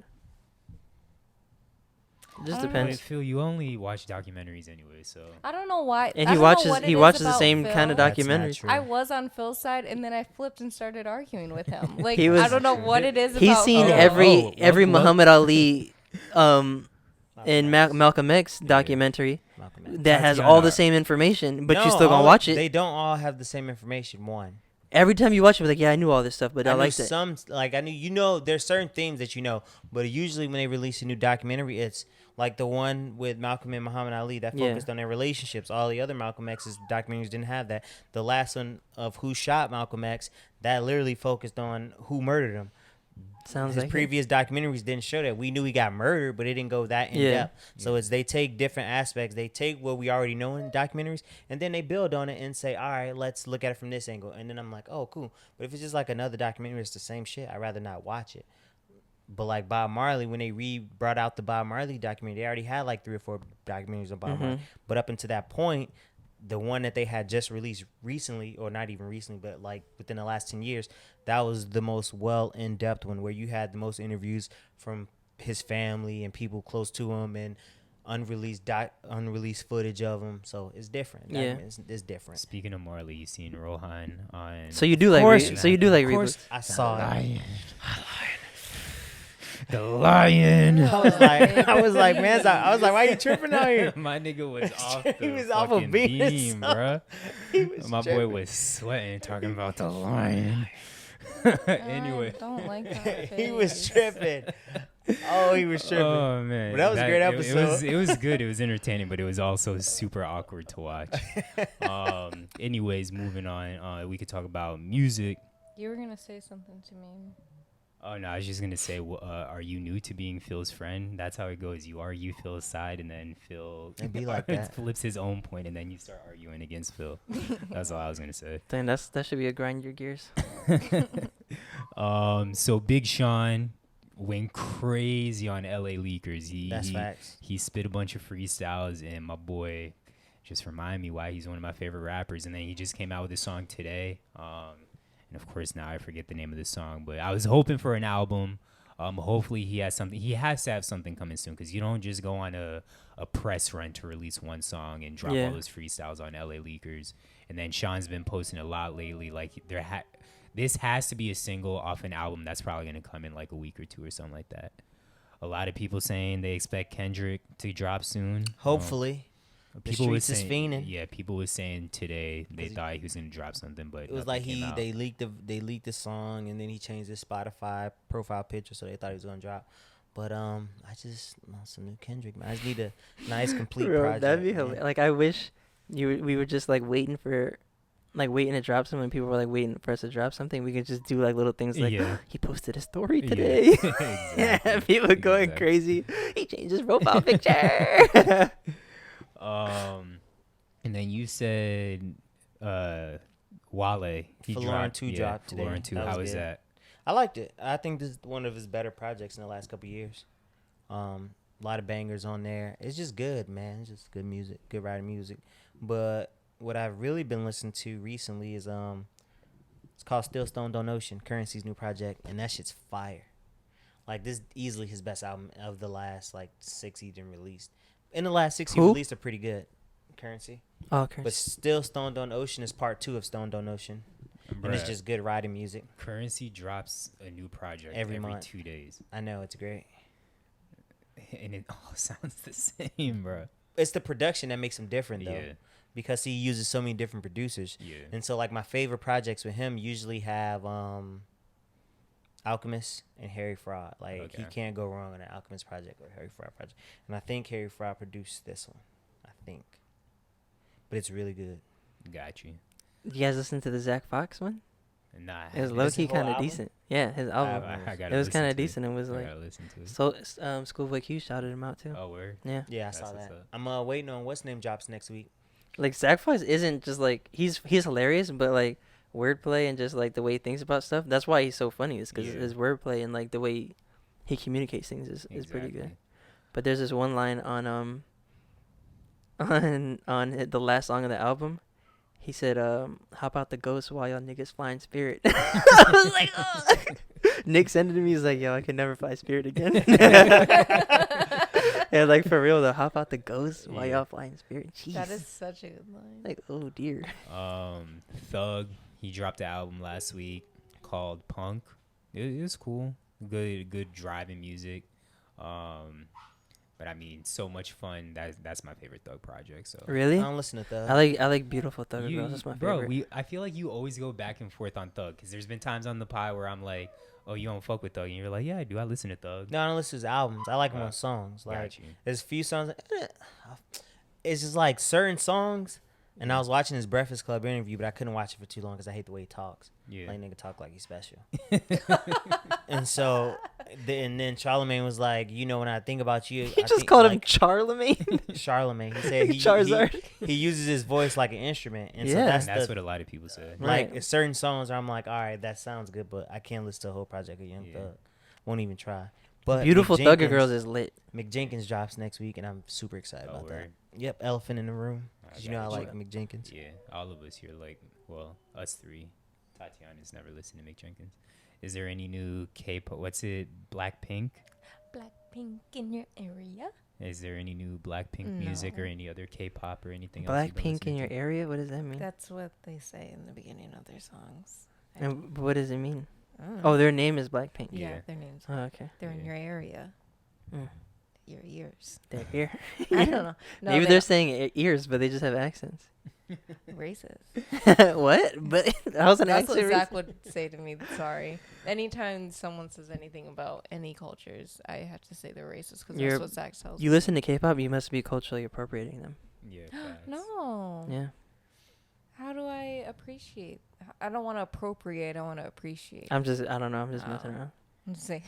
It just
I don't know.
But
depends.
Phil, you only watch documentaries anyway, so.
I don't know why.
And
I
he
don't know
watches
what it
he
is
watches the
about
same kind of
Phil.
That's not
documentaries.
true.
I was on Phil's side, and then I flipped and started arguing with him. Like
He was-
I don't know what it is
He's
about
seen
Phil.
every
what-
Muhammad Ali in
X.
Malcolm X
Yeah.
documentary
Malcolm X.
that has all the
Tatiana.
same information, but you
No,
still gonna
all-
watch it.
They don't all have the same information. One.
Every time you watch it, you're like, yeah, I knew all this stuff, but I
knew
liked it.
some, like I knew, there's certain themes that you know, but usually when they release a new documentary, it's like the one with Malcolm and Muhammad Ali that
Yeah.
focused on their relationships. All the other Malcolm X's documentaries didn't have that. The last one of Who Shot Malcolm X, that literally focused on who murdered him.
Sounds
His
like it.
previous documentaries didn't show that. We knew he got murdered, but it didn't go that in
Yeah.
depth. So it's they take different aspects. They take what we already know in documentaries, and then they build on it and say, all right, let's look at it from this angle. And then I'm like, oh, cool. But if it's just like another documentary, it's the same shit. I'd rather not watch it. But like Bob Marley, when they brought out the Bob Marley documentary, they already had like 3 or 4 documentaries on Bob Marley. But up until that point, the one that they had just released recently, or not even recently, but like within the last 10 years, that was the most well in-depth one, where you had the most interviews from his family and people close to him, and unreleased footage of him. So it's different.
Yeah.
It's different.
Speaking of Marley, you seen Rohan on.
So you do like
course-
so you do like
Of course.
reboots.
I saw it.
Lion. The lion.
I was like, man, I was like, why you tripping out here?
My nigga was off the
He was off a
fucking
beat or
beam,
something.
bruh.
He was
My boy
tripping.
was sweating talking about the lion. Anyway.
I don't like that.
He was
face.
tripping. Oh, he was tripping.
Oh man,
But that was a great episode.
It was good. It was entertaining, but it was also super awkward to watch. Anyways, moving on. We could talk about music.
You were gonna say something to me.
Oh no, I was just gonna say, are you new to being Phil's friend? That's how it goes. You argue Phil's side, and then Phil
It'd be like that.
flips his own point, and then you start arguing against Phil. That's all I was gonna say.
Dang, that should be a grind your gears.
So Big Sean went crazy on LA Leakers.
That's facts.
He spit a bunch of freestyles, and my boy just reminded me why he's one of my favorite rappers. And then he just came out with a song today. And of course now I forget the name of the song, but I was hoping for an album. Hopefully he has something. He has to have something coming soon, because you don't just go on a press run to release one song and drop
Yeah.
all those freestyles on LA Leakers. And then Sean's been posting a lot lately. Like this has to be a single off an album that's probably gonna come in like a week or 2 or something like that. A lot of people saying they expect Kendrick to drop soon.
Hopefully. The
People was
streets is
saying,
fiending.
yeah, people was saying today they
'Cause he-
thought he was gonna drop something, but
It was
nothing
like
came out.
they leaked the song, and then he changed his Spotify profile picture, so they thought he was gonna drop. But I just want some new Kendrick, man. I just need a nice complete
Bro,
project.
that'd be
man.
hilarious. Like I wish we were just like waiting for like waiting to drop something, when people were like waiting for us to drop something, we could just do like little things like
Yeah.
he posted a story
Yeah.
today.
Exactly.
People going
Exactly.
crazy. He changed his profile picture.
And then you said Wale. He
Forlorn
dropped
2 dropped today.
Forlorn 2.
That was
How was
good.
that?
I liked it. I think this is one of his better projects in the last couple of years. A lot of bangers on there. It's just good, man. It's just good music, good writing music. But what I've really been listening to recently is it's called Still Stoned on Ocean, Currency's new project, and that shit's fire. Like, this is easily his best album of the last like 6 he done released. In the last 6 he
Who?
released are pretty good. Currency.
Oh, okay.
But Still Stoned on Ocean is part 2 of Stoned on Ocean. And it's
Bruh,
just good writing music.
Currency drops a new project
Every
every
month.
2 days.
I know, it's great.
And it all sounds the same, bro.
It's the production that makes him different, though.
Yeah.
Because he uses so many different producers.
Yeah.
And so, like, my favorite projects with him usually have Alchemist and Harry Fraud. Like, he
Okay.
can't go wrong on an Alchemist project or Harry Fraud project. And I think Harry Fraud produced this one. I think. But it's really good.
Got you.
You guys listen to the Zack Fox one?
Nah.
It was
Is
low
his
key
whole
kind of
album?
decent. Yeah, his album.
I
It
gotta
was
listen
kind
to
of decent. It was
I
like
gotta listen to it.
so. Schoolboy Q shouted him out too.
Oh, word.
Yeah,
Yeah, I
That's
saw
what's
that.
up.
I'm waiting on what's name drops next week.
like Zack Fox isn't just like he's hilarious, but like wordplay and just like the way he thinks about stuff. That's why he's so funny. Is because
Yeah.
his wordplay and like the way he communicates things is pretty good.
Exactly.
But there's this one line on the last song of the album. He said, "How about the ghost while y'all niggas flying spirit?" I was like, oh. Nick sent it to me. He's like, "Yo, I can never fly spirit again." Yeah, like for real though. How about the ghost while
Yeah.
y'all flying spirit? Jeez.
That is such a good line.
like, oh dear.
Thug, he dropped an album last week called Punk. It was cool. Good driving music. But I mean, so much fun. That's my favorite Thug project. So
Really?
I don't listen to Thug.
I like Beautiful Thugger
You-
Girls. That's my
bro,
favorite.
I feel like you always go back and forth on Thug because there's been times on the pod where I'm like, oh, you don't fuck with Thug, and you're like, yeah, I do. I listen to Thug.
No, I don't listen to his albums. I like him on songs. Like,
Got you.
there's a few songs. It's just like certain songs. And I was watching his Breakfast Club interview, but I couldn't watch it for too long because I hate the way he talks.
Yeah.
Like, nigga talk like he's special. And so, and then Charlemagne was like, you know, when I think about you,
He
I
just
think,
called him
like,
Charlemagne.
Charlemagne. He said
Charizard.
he uses his voice like an instrument. And so
Yeah.
that's,
That's
the,
what a lot of people said.
like,
Right.
certain songs where I'm like, all right, that sounds good, but I can't listen to a whole project of Young
Yeah.
Thug. Won't even try. But
Beautiful
Mick
Thugger
Jenkins-
Girls is lit.
Mick Jenkins drops next week, and I'm super excited
Oh,
about that.
word.
Yep, Elephant in the Room.
I
'Cause you know I
got
like
you.
Mick Jenkins.
Yeah, all of us here, like, well, us three. Tatiana's never listened to Mick Jenkins. Is there any new K-pop? What's it? Blackpink?
Blackpink in your area?
Is there any new Blackpink music
No.
or any other K-pop or anything else? you've been
Blackpink in
listening
your
to?
area? What does that mean?
That's what they say in the beginning of their songs.
And what does it mean?
Mm.
Oh, their name is Blackpink.
yeah,
Yeah.
their names.
Oh, okay.
They're in
Yeah.
your area.
Mm.
Your ears.
They're here.
I don't know. No,
Maybe
they
they're saying ears, but they just have accents.
racist.
What? But how's an
That's what
accent
Zach
racist?
would say to me. Sorry. Anytime someone says anything about any cultures, I have to say they're racist because
You're-
that's what Zach tells
You
me.
listen to K-pop, you must be culturally appropriating them.
Yeah. facts.
No.
Yeah.
How do I appreciate? I don't want to appropriate. I want to appreciate.
I don't know. I'm just messing
Oh.
around.
I'm just saying,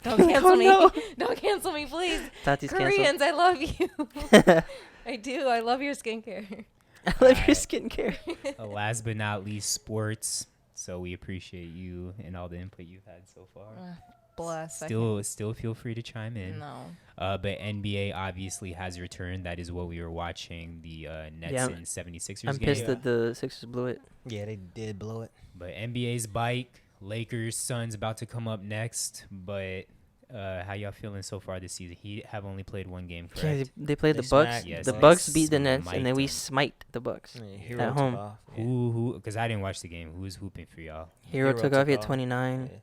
don't cancel
Oh,
me.
no.
Don't cancel me, please.
Tati's canceled.
Koreans, I love you. I do. I love your skincare.
I love your
Alright.
skincare.
Last but not least, sports. So we appreciate you and all the input you've had so far.
Bless. I
Still feel free to chime
can-
in.
No.
But NBA obviously has returned. That is what we were watching, the Nets
Yeah,
and 76ers
I'm
game.
pissed
Yeah.
that the Sixers blew it.
Yeah, they did blow it.
But NBA's bike, Lakers, Suns about to come up next. But how y'all feeling so far this season? He have only played one game,
Yeah,
correct?
they played
They
the Bucks.
smacked-
Yes,
the
they
Bucks beat the Nets, and then we
smite
smite the Bucks.
Yeah, Hero
At
took
home.
off. Yeah.
Who? Because I didn't watch the game. Who was hooping for y'all?
Hero took off. He had 29.
Yeah.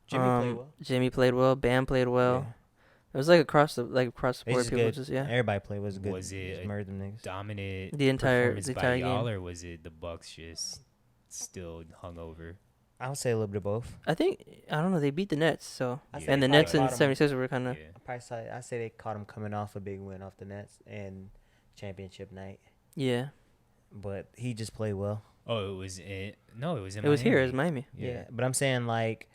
Jimmy played well.
Jimmy played well. Bam played well.
Yeah.
It was like across the
They
board.
just
People
good.
just yeah.
Everybody played was good.
Was it
Just
a
murdered them niggas.
Dominant
The entire
performance by
game.
y'all, or was it the Bucks just still hungover?
I would say a little bit of both.
I think I don't know. They beat the Nets, so
I
Yeah.
say
and
they
the
probably
Nets and
caught 'em-
76ers were kind of
Yeah.
I say they caught him coming off a big win off the Nets and championship night,
yeah.
but he just played well.
Oh, it was in. No, it was in.
It was here. It was
Miami.
Miami.
Yeah, but I'm saying like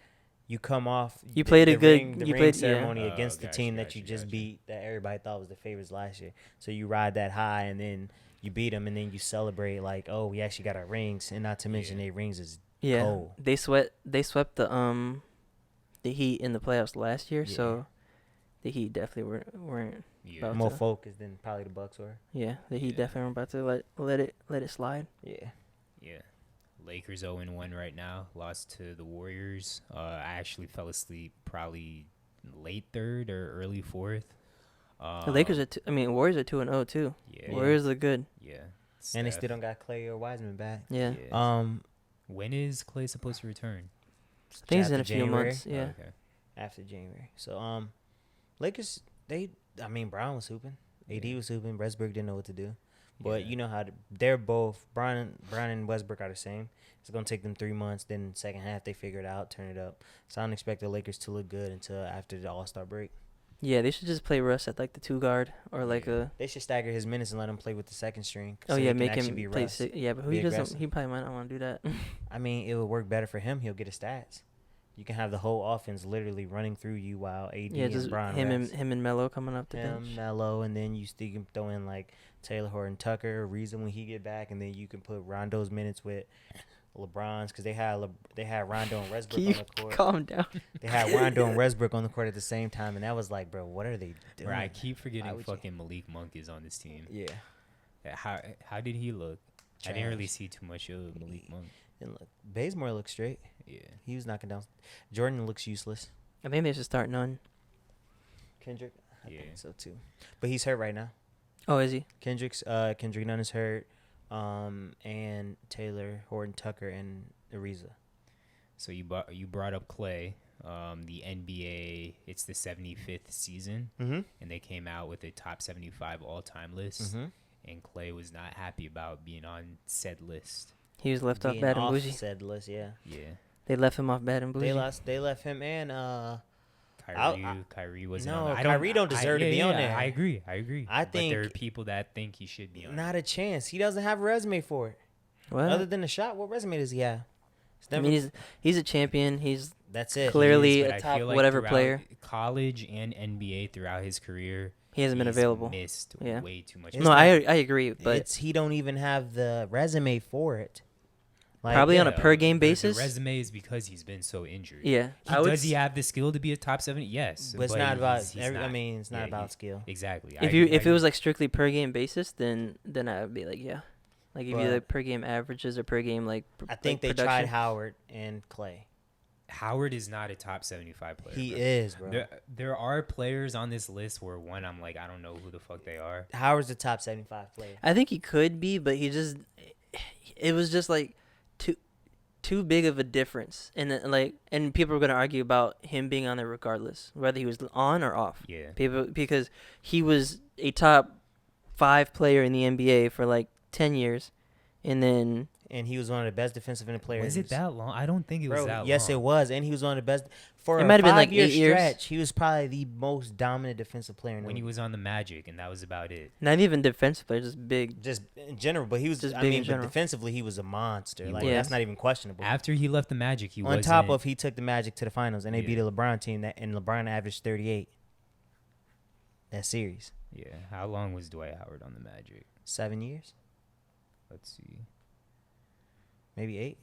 you come off.
You played a good.
The
You
ring
played
ceremony
yeah.
against the
Gotcha,
team that
gotcha,
you just
gotcha.
beat, that everybody thought was the favorites last year. So you ride that high, and then you beat them, and then you celebrate like, oh, we actually got our rings, and not to mention their rings is
Yeah.
cold.
They swept the Heat in the playoffs last year,
Yeah.
so the Heat definitely weren't.
Yeah.
About
more
to-
focused than probably the Bucks were.
Yeah, the Heat
Yeah.
definitely weren't about to let it slide.
Yeah.
Yeah. Lakers 0-1 right now. Lost to the Warriors. I actually fell asleep probably late third or early fourth.
The Lakers are. Warriors are 2-0 too.
Yeah.
Warriors look good.
Yeah.
And they
Steph.
still don't got Clay or Wiseman back.
Yeah.
When is Clay supposed to return?
I think it's in a
After
few
January?
months. Yeah.
Oh, okay.
After January. So Lakers, Brown was hooping. AD was hooping. Westbrook didn't know what to do. But
Yeah.
you know how they're both Brown and Westbrook are the same. It's gonna take them 3 months. Then second half they figure it out, turn it up. So I don't expect the Lakers to look good until after the All-Star break.
Yeah, they should just play Russ at like the 2 guard or like
Yeah.
a.
They should stagger his minutes and let him play with the second string.
Oh
so he
yeah,
can
make
actually
him
be
play
Russ.
six. Yeah, but
Be
he doesn't.
aggressive.
He probably might not want to do that.
I mean, it would work better for him. He'll get his stats. You can have the whole offense literally running through you while AD
Yeah,
and
just
Brown
him
rest.
and Melo coming up the bench.
Him, Melo, and then you still can throw in like Taylor Horton Tucker, Reason when he get back, and then you can put Rondo's minutes with LeBron's because they had Rondo and Westbrook
Can
on
you
the court.
calm down?
They had Rondo and Westbrook on the court at the same time, and that was like, bro, what are they doing?
Bro, I keep
Why
forgetting
would you-
fucking Malik Monk is on this team.
Yeah.
How did he look? I didn't really
Trash.
see too much of Malik Monk.
And look, Bazemore looks straight.
Yeah.
He was knocking down. Jordan looks useless.
I think they should start none.
Kendrick, I
Yeah.
think so too. But he's hurt right now.
Oh, is he?
Kendrick Nunn is hurt, and Taylor Horton Tucker and Ariza.
So you brought up Clay. The NBA, it's the 75th season,
Mm-hmm.
and they came out with a top 75 all-time list,
Mm-hmm.
and Clay was not happy about being on said list.
He was left off bad and bougie.
Said list, yeah.
Yeah.
They left him off bad and bougie.
They left him and
Kyrie wasn't
no,
on there.
Kyrie don't deserve to be on there.
I agree.
I
But there are
think-
people that think he should be on
not a chance. He doesn't have a resume for it.
What?
Other than the shot, what resume does he have? It's
I
never-
mean, he's a champion. He's
that's it.
clearly
But
a
I
top
feel like
whatever
throughout
player.
college and NBA throughout his career,
He hasn't been
he's
available.
Missed
Yeah.
way too much.
It's
No,
not-
I agree, but
He don't even have the resume for it. Like,
Probably on a
Yeah,
per game
the
basis.
resume is because he's been so injured.
yeah,
Does he have the skill to be a top 70? Yes,
but it's not about.
he's
I
not.
mean, it's not
Yeah,
about skill.
Exactly.
If it was like strictly per game basis, then I would be like, yeah, like if you
But-
like per game averages or per game like.
I think they tried Howard and Clay.
Howard is not a top 75 player.
He
bro.
is, bro.
There are players on this list where one I'm like I don't know who the fuck they are.
Howard's the top 75 player.
I think he could be, but it was just like too big of a difference, and then, and people were gonna argue about him being on there regardless, whether he was on or off.
Yeah.
Because he was a top 5 player in the NBA for like 10 years, and then
And he was one of the best defensive end players.
Was it that long? I don't think it was
Bro,
that
yes,
long.
it was. And he was one of the best. For
It
a
might have been like
5-year
8 years.
stretch, he was probably the most dominant defensive player in the
When he
league.
was on the Magic, and that was about it.
not even defensive player, just big.
Just in general, but he was
Just
I
big in
mean, but
general.
defensively he was a monster.
He
Like
was.
that's not even questionable.
After he left the Magic, he
On
was
top of he took the Magic to the finals and they
Yeah.
beat a LeBron team and LeBron averaged 38. That series.
Yeah. How long was Dwight Howard on the Magic?
7 years?
Let's see.
Maybe 8?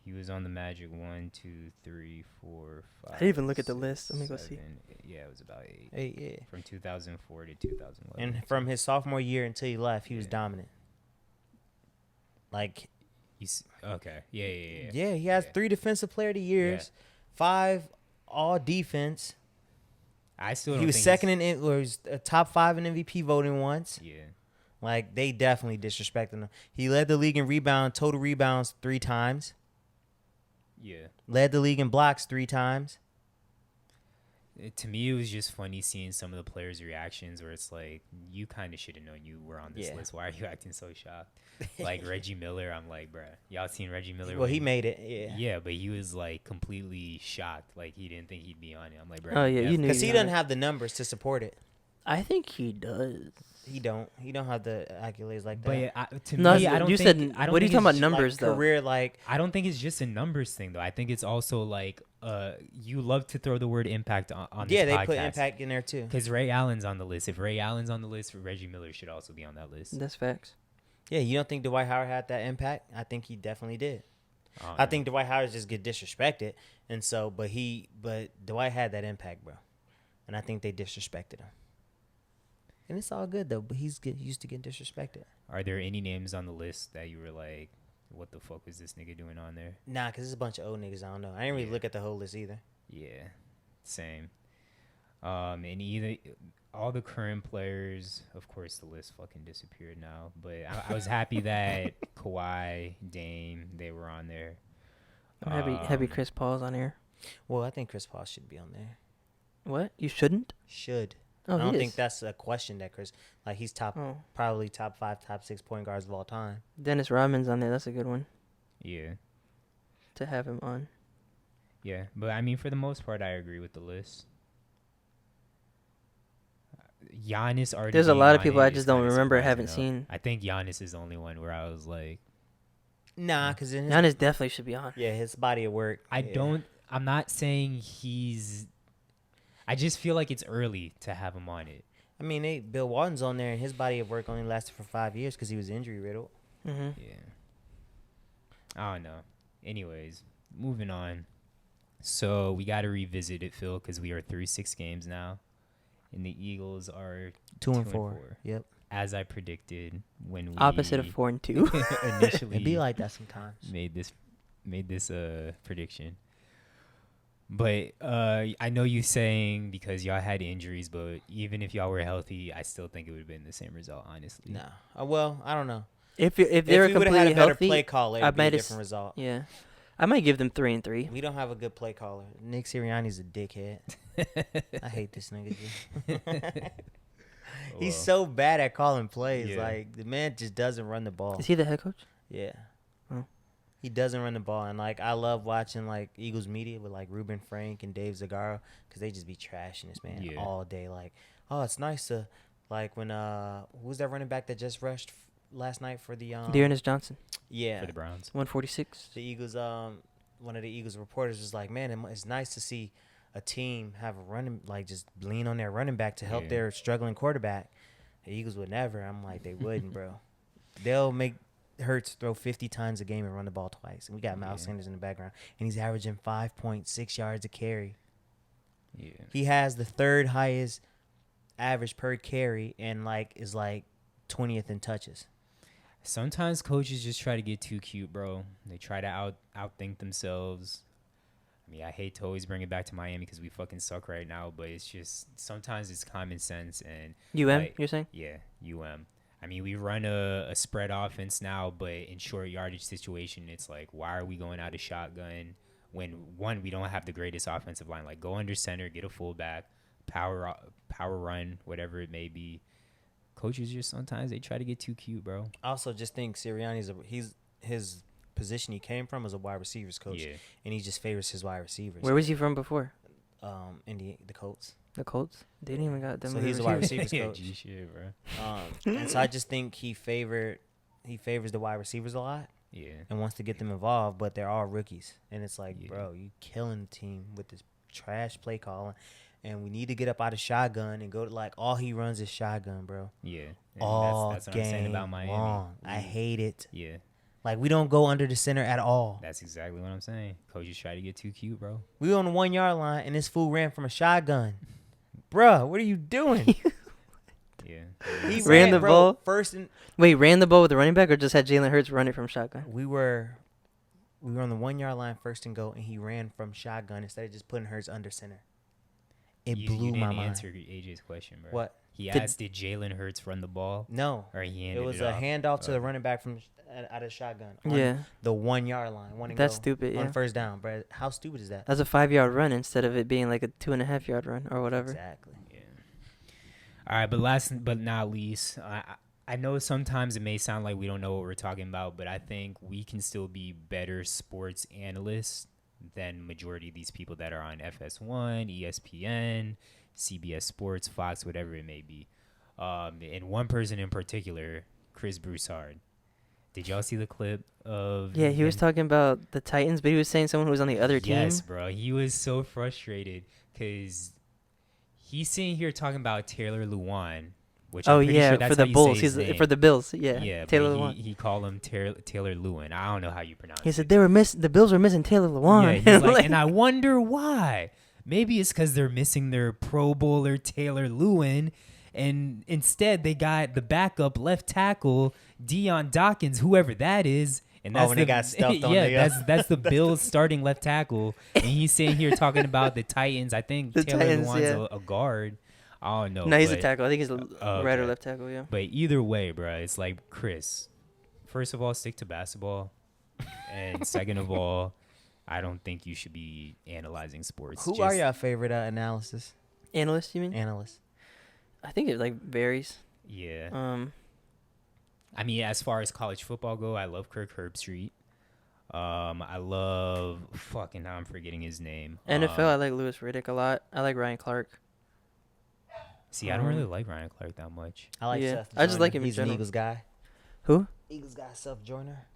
He was on the Magic 1, 2, 3, 4, 5.
I didn't even look at the list. Let me go see.
7, Yeah, it was about 8.
8, yeah.
From 2004 to 2011.
And from his sophomore year until he left, he was
Yeah.
dominant. Like
He's okay. Yeah.
yeah, he has
Yeah.
3 defensive player of the years, 5 all defense.
I still don't
He was
think
second or he's top 5 in MVP voting once.
Yeah.
Like they definitely disrespecting him. He led the league in total rebounds 3 times.
Yeah.
Led the league in blocks 3 times.
To me, it was just funny seeing some of the players' reactions where it's like, you kind of should have known you were on this
Yeah.
list. Why are you acting so shocked? Like Reggie Miller, I'm like, bruh, y'all seen Reggie Miller?
Well,
when
he made it. Yeah.
Yeah, but he was like completely shocked. Like he didn't think he'd be on it. I'm like, bruh.
Oh, yeah, you knew
Because he
he
doesn't
got it.
have the numbers to support it.
I think he does.
He don't have the accolades like that.
But to
No,
me, I don't
you
think.
said.
I don't
What are you
think
talking about?
it's
Numbers though.
Career, like,
I don't think it's just a numbers thing though. I think it's also like you love to throw the word impact on this
yeah, they
podcast.
put impact in there too.
Because Ray Allen's on the list. If Ray Allen's on the list, Reggie Miller should also be on that list.
That's facts.
Yeah, you don't think Dwight Howard had that impact? I think he definitely did. I think Dwight Howard just get disrespected, and so, but Dwight had that impact, bro, and I think they disrespected him. And it's all good though, but he's used to getting disrespected.
Are there any names on the list that you were like, what the fuck was this nigga doing on there?
Nah, because it's a bunch of old niggas I don't know. I didn't really look at the whole list either.
Yeah, same. And either all the current players, of course, the list fucking disappeared now. But I was happy that Kawhi, Dame, they were on there.
I'm happy Chris Paul's on here.
Well, I think Chris Paul should be on there.
What? You shouldn't?
Should.
Oh,
I don't
he
think
is.
that's a question that Chris, like, he's probably top 5, top 6 point guards of all time.
Dennis Rodman's on there. That's a good one
Yeah,
to have him on.
yeah. But I mean, for the most part, I agree with the list. Giannis already.
There's a
being
lot of
on
people
it
I
is
just don't
kinda
remember,
surprising,
haven't
though.
seen.
I think Giannis is the only one where I was like,
Nah, because in his,
Giannis definitely should be on.
yeah, his body of work.
I'm not saying he's. I just feel like it's early to have him on it.
I mean, Bill Walton's on there, and his body of work only lasted for 5 years because he was injury riddled.
Mm-hmm.
Yeah. I don't know. Anyways, moving on. So we got to revisit it, Phil, because we are through 6 games now, and the Eagles are
2-4. Yep.
as I predicted when we
Opposite of 4-2.
initially
It be like that sometimes.
made this prediction. But I know you saying because y'all had injuries, but even if y'all were healthy, I still think it would have been the same result, honestly.
No. Well, I don't know.
if they were
If we would have
completely
had a better
healthy,
play caller,
I
it'd be a
might have
different result.
yeah, I might give them 3-3.
We don't have a good play caller. Nick Sirianni's a dickhead. I hate this nigga. Dude. He's so bad at calling plays.
Yeah.
Like, the man just doesn't run the ball.
Is he the head coach?
Yeah.
Oh.
He doesn't run the ball. And, like, I love watching, like, Eagles media with, like, Ruben Frank and Dave Zagaro because they just be trashing this man
Yeah.
all day. Like, oh, it's nice to, like, when, who's that running back that just rushed last night for the,
Dearness Johnson,
yeah.
For the Browns.
146.
The Eagles, one of the Eagles reporters was like, man, it's nice to see a team have a running, like, just lean on their running back to help
Yeah.
their struggling quarterback. The Eagles would never. I'm like, they wouldn't, bro. They'll make Hurts throw 50 times a game and run the ball twice. And we got Miles
Yeah.
Sanders in the background, and he's averaging 5.6 yards a carry.
Yeah.
He has the third highest average per carry and, like, is, like, 20th in touches.
Sometimes coaches just try to get too cute, bro. They try to outthink themselves. I mean, I hate to always bring it back to Miami because we fucking suck right now, but it's just sometimes it's common sense and like,
You're saying?
yeah, I mean, we run a spread offense now, but in short yardage situation, it's like, why are we going out of shotgun when, one, we don't have the greatest offensive line? Like, go under center, get a fullback, power run, whatever it may be. Coaches just sometimes they try to get too cute, bro.
I also just think Sirianni's his position he came from as a wide receivers coach,
Yeah.
and he just favors his wide receivers.
Where was he from before?
The Colts.
The Colts? They didn't even got them.
So he's a wide receivers
Yeah,
coach.
G shit, bro.
And so I just think he favors the wide receivers a lot
Yeah.
and wants to get them involved, but they're all rookies, and it's like,
Yeah.
bro, you killing the team with this trash play calling, and we need to get up out of shotgun and go to, like, all he runs is shotgun, bro.
Yeah. And
All
that's what I'm saying
game
about Miami.
long. I hate it.
Yeah.
Like, we don't go under the center at all.
That's exactly what I'm saying. Coaches try to get too cute, bro.
We on the 1 yard line, and this fool ran from a shotgun. Bruh, what are you doing?
Yeah.
He
Ran the
bro,
ball?
first, and
Wait, ran the ball with the running back or just had Jalen Hurts run it from shotgun?
we were on the 1 yard line, first and goal, and he ran from shotgun instead of just putting Hurts under center. It
you
blew
didn't
my mind.
answer AJ's question, bro.
What?
He
Did-
asked, did Jalen Hurts run the ball?
No,
Or he
it
handed
was
it
a
off?
handoff to
Oh.
the running back from out of shotgun. On
Yeah.
the 1 yard line. One and
That's
go
stupid,
on
yeah.
first down, bro. How stupid is that?
That's a 5-yard run instead of it being like a 2.5-yard run or whatever.
Exactly.
Yeah. All right, but last but not least, I know sometimes it may sound like we don't know what we're talking about, but I think we can still be better sports analysts than majority of these people that are on FS1, ESPN, CBS Sports, Fox, whatever it may be. And one person in particular, Chris Broussard. Did y'all see the clip of?
Yeah, he was
him?
talking about the Titans, but he was saying someone who was on the other team.
Yes, bro. He was so frustrated because he's sitting here talking about Taylor Lewan, which I'm pretty sure that's
for the
how you
Bulls.
say his
He's
name.
for the Bills. Yeah,
Yeah,
Taylor
but
Lewan.
he called him Taylor Lewin. I don't know how you pronounce
He
it.
said the Bills were missing Taylor Lewan.
Yeah, he's like, and I wonder why. Maybe it's because they're missing their Pro Bowler Taylor Lewin, and instead they got the backup left tackle Deion Dawkins, whoever that is. And that's
when
the,
they got stuffed on
yeah,
the,
that's the Bills starting left tackle, and he's sitting here talking about the Titans. I think
The
Taylor
Titans,
Lewan's
yeah.
a guard. I don't know.
No, he's a
but-
tackle. I think he's a
Oh,
right or
okay.
left tackle. Yeah.
But either way, bro, it's like, Chris, first of all, stick to basketball. And second of all, I don't think you should be analyzing sports.
Who are your favorite analysis
Analyst, you mean?
analysts?
I think it like varies.
Yeah. I mean, as far as college football go, I love Kirk Herbstreit. I love now I'm forgetting his name.
NFL, I like Lewis Riddick a lot. I like Ryan Clark.
See, I don't really like Ryan Clark that much.
I like
Yeah.
Seth
I just
Joyner.
like him in
He's an
general.
Eagles guy.
Who?
Eagles guy, Seth Joyner.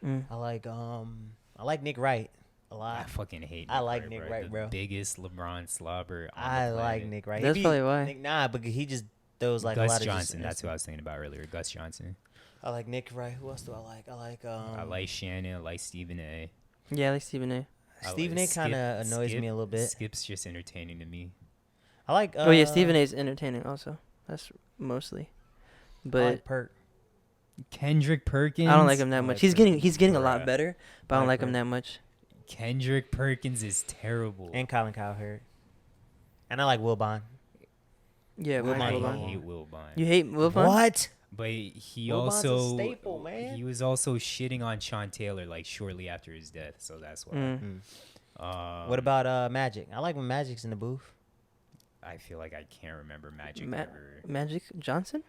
Mm.
I like Nick Wright a
I
lot.
fucking hate.
I like Nick
Wright,
Wright,
the
bro.
biggest LeBron slobber. On
I
the
like
planet.
Nick Wright.
That's probably why.
Nah, but he just throws like a
Gus
lot of
Johnson.
Just,
That's who I was thinking about earlier. Gus Johnson.
I like Nick Wright. Who else do I like? I like
I like Shannon. I like Stephen A.
Yeah, I like Stephen A.
I
Stephen
like
A. Kind of annoys
Skip-
me a little bit.
Skip's just entertaining to me.
I like.
Oh yeah, Stephen A. is entertaining also. That's mostly.
I
But
like Perk.
Kendrick Perkins.
I don't like him that
I
much.
like
He's getting a lot
Bruh.
better, but I don't
Like
like him
Perk.
that much.
Kendrick Perkins is terrible.
And Colin Cowherd. And I like Will Bond.
Yeah,
Will
Mike
I
Bond.
Wilbon.
hate Will Bond.
You hate Wilbon?
What?
But he
Will Bond's a
also
staple, man.
he was also shitting on Sean Taylor like shortly after his death, so that's why.
Mm.
What about Magic? I like when Magic's in the booth.
I feel like I can't remember Magic
Ma-
ever.
Magic Johnson?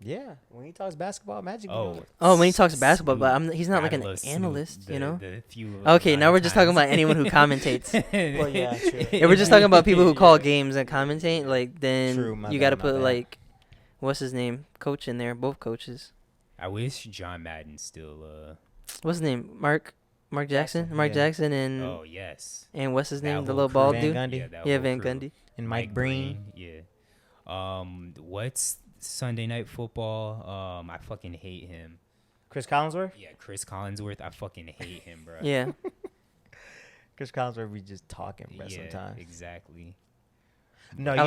Yeah, when he talks basketball, Magic. be
Oh,
on it.
Oh, when he talks basketball, but
Snoop.
he's not like
Gotta
an
love Snoop,
analyst, you know?
the few
Okay, now
amount
we're
of
just talking
times-
about anyone who commentates.
Well, yeah, true.
If we're just talking about people who call games and commentate, like then
True, my
you
bad,
got to
my
put
bad.
like, what's his name, coach in there, both coaches.
I wish John Madden still.
What's his name, Mark Jackson,
Jackson,
Mark
yeah.
Jackson, and
Oh yes.
what's his
That
name, the
whole
little
crew.
bald
Van
dude.
Gundy.
that
Yeah,
whole
Van
crew.
Gundy.
And Mike Breen.
Yeah. What's Sunday Night Football? I fucking hate him.
Chris Collinsworth.
Yeah, Chris Collinsworth. I fucking hate him, bro.
Yeah,
Chris Collinsworth be just talking, bro.
Yeah,
Sometimes.
exactly.
No,
I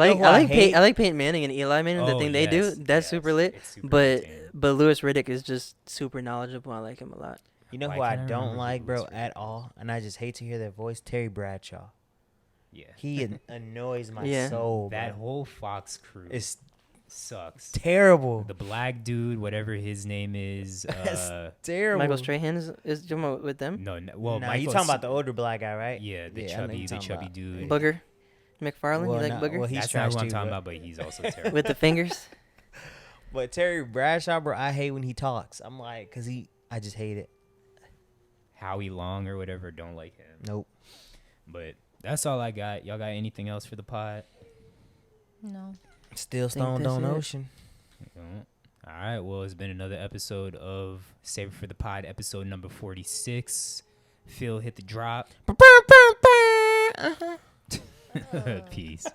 like Peyton Manning and Eli Manning. The
Oh,
thing they do,
yes,
that's
yes,
super lit.
it's super
But
entertaining.
Lewis Riddick is just super knowledgeable. I like him a lot.
You know
Why
who I
can't I
don't
remember
like,
who
bro,
was
at all, and I just hate to hear their voice. Terry Bradshaw.
Yeah.
He annoys my
Yeah.
soul.
That
bro.
whole Fox crew
It's
sucks.
terrible.
The black dude, whatever his name is.
That's terrible.
Michael Strahan is Jamo with them.
No, well,
Nah, you
Michael
talking
S-
about the older black guy, right?
Yeah, the
Yeah, I know
chubby,
you
the
talking
chubby
about.
dude.
Booger McFarlane.
Well,
you like
nah,
Booger
well, he's
That's not
trash
who I'm
too,
talking
but-
about, but he's also terrible.
with the fingers?
But Terry Bradshaw, bro, I hate when he talks. I'm like, cause I just hate it.
Howie Long or whatever, don't like him.
Nope.
But that's all I got. Y'all got anything else for the pod?
No.
Still
Think
stoned
this
on
it.
Ocean.
No. All right. Well, it's been another episode of Save It for the Pod, episode number 46. Phil hit the drop. Peace.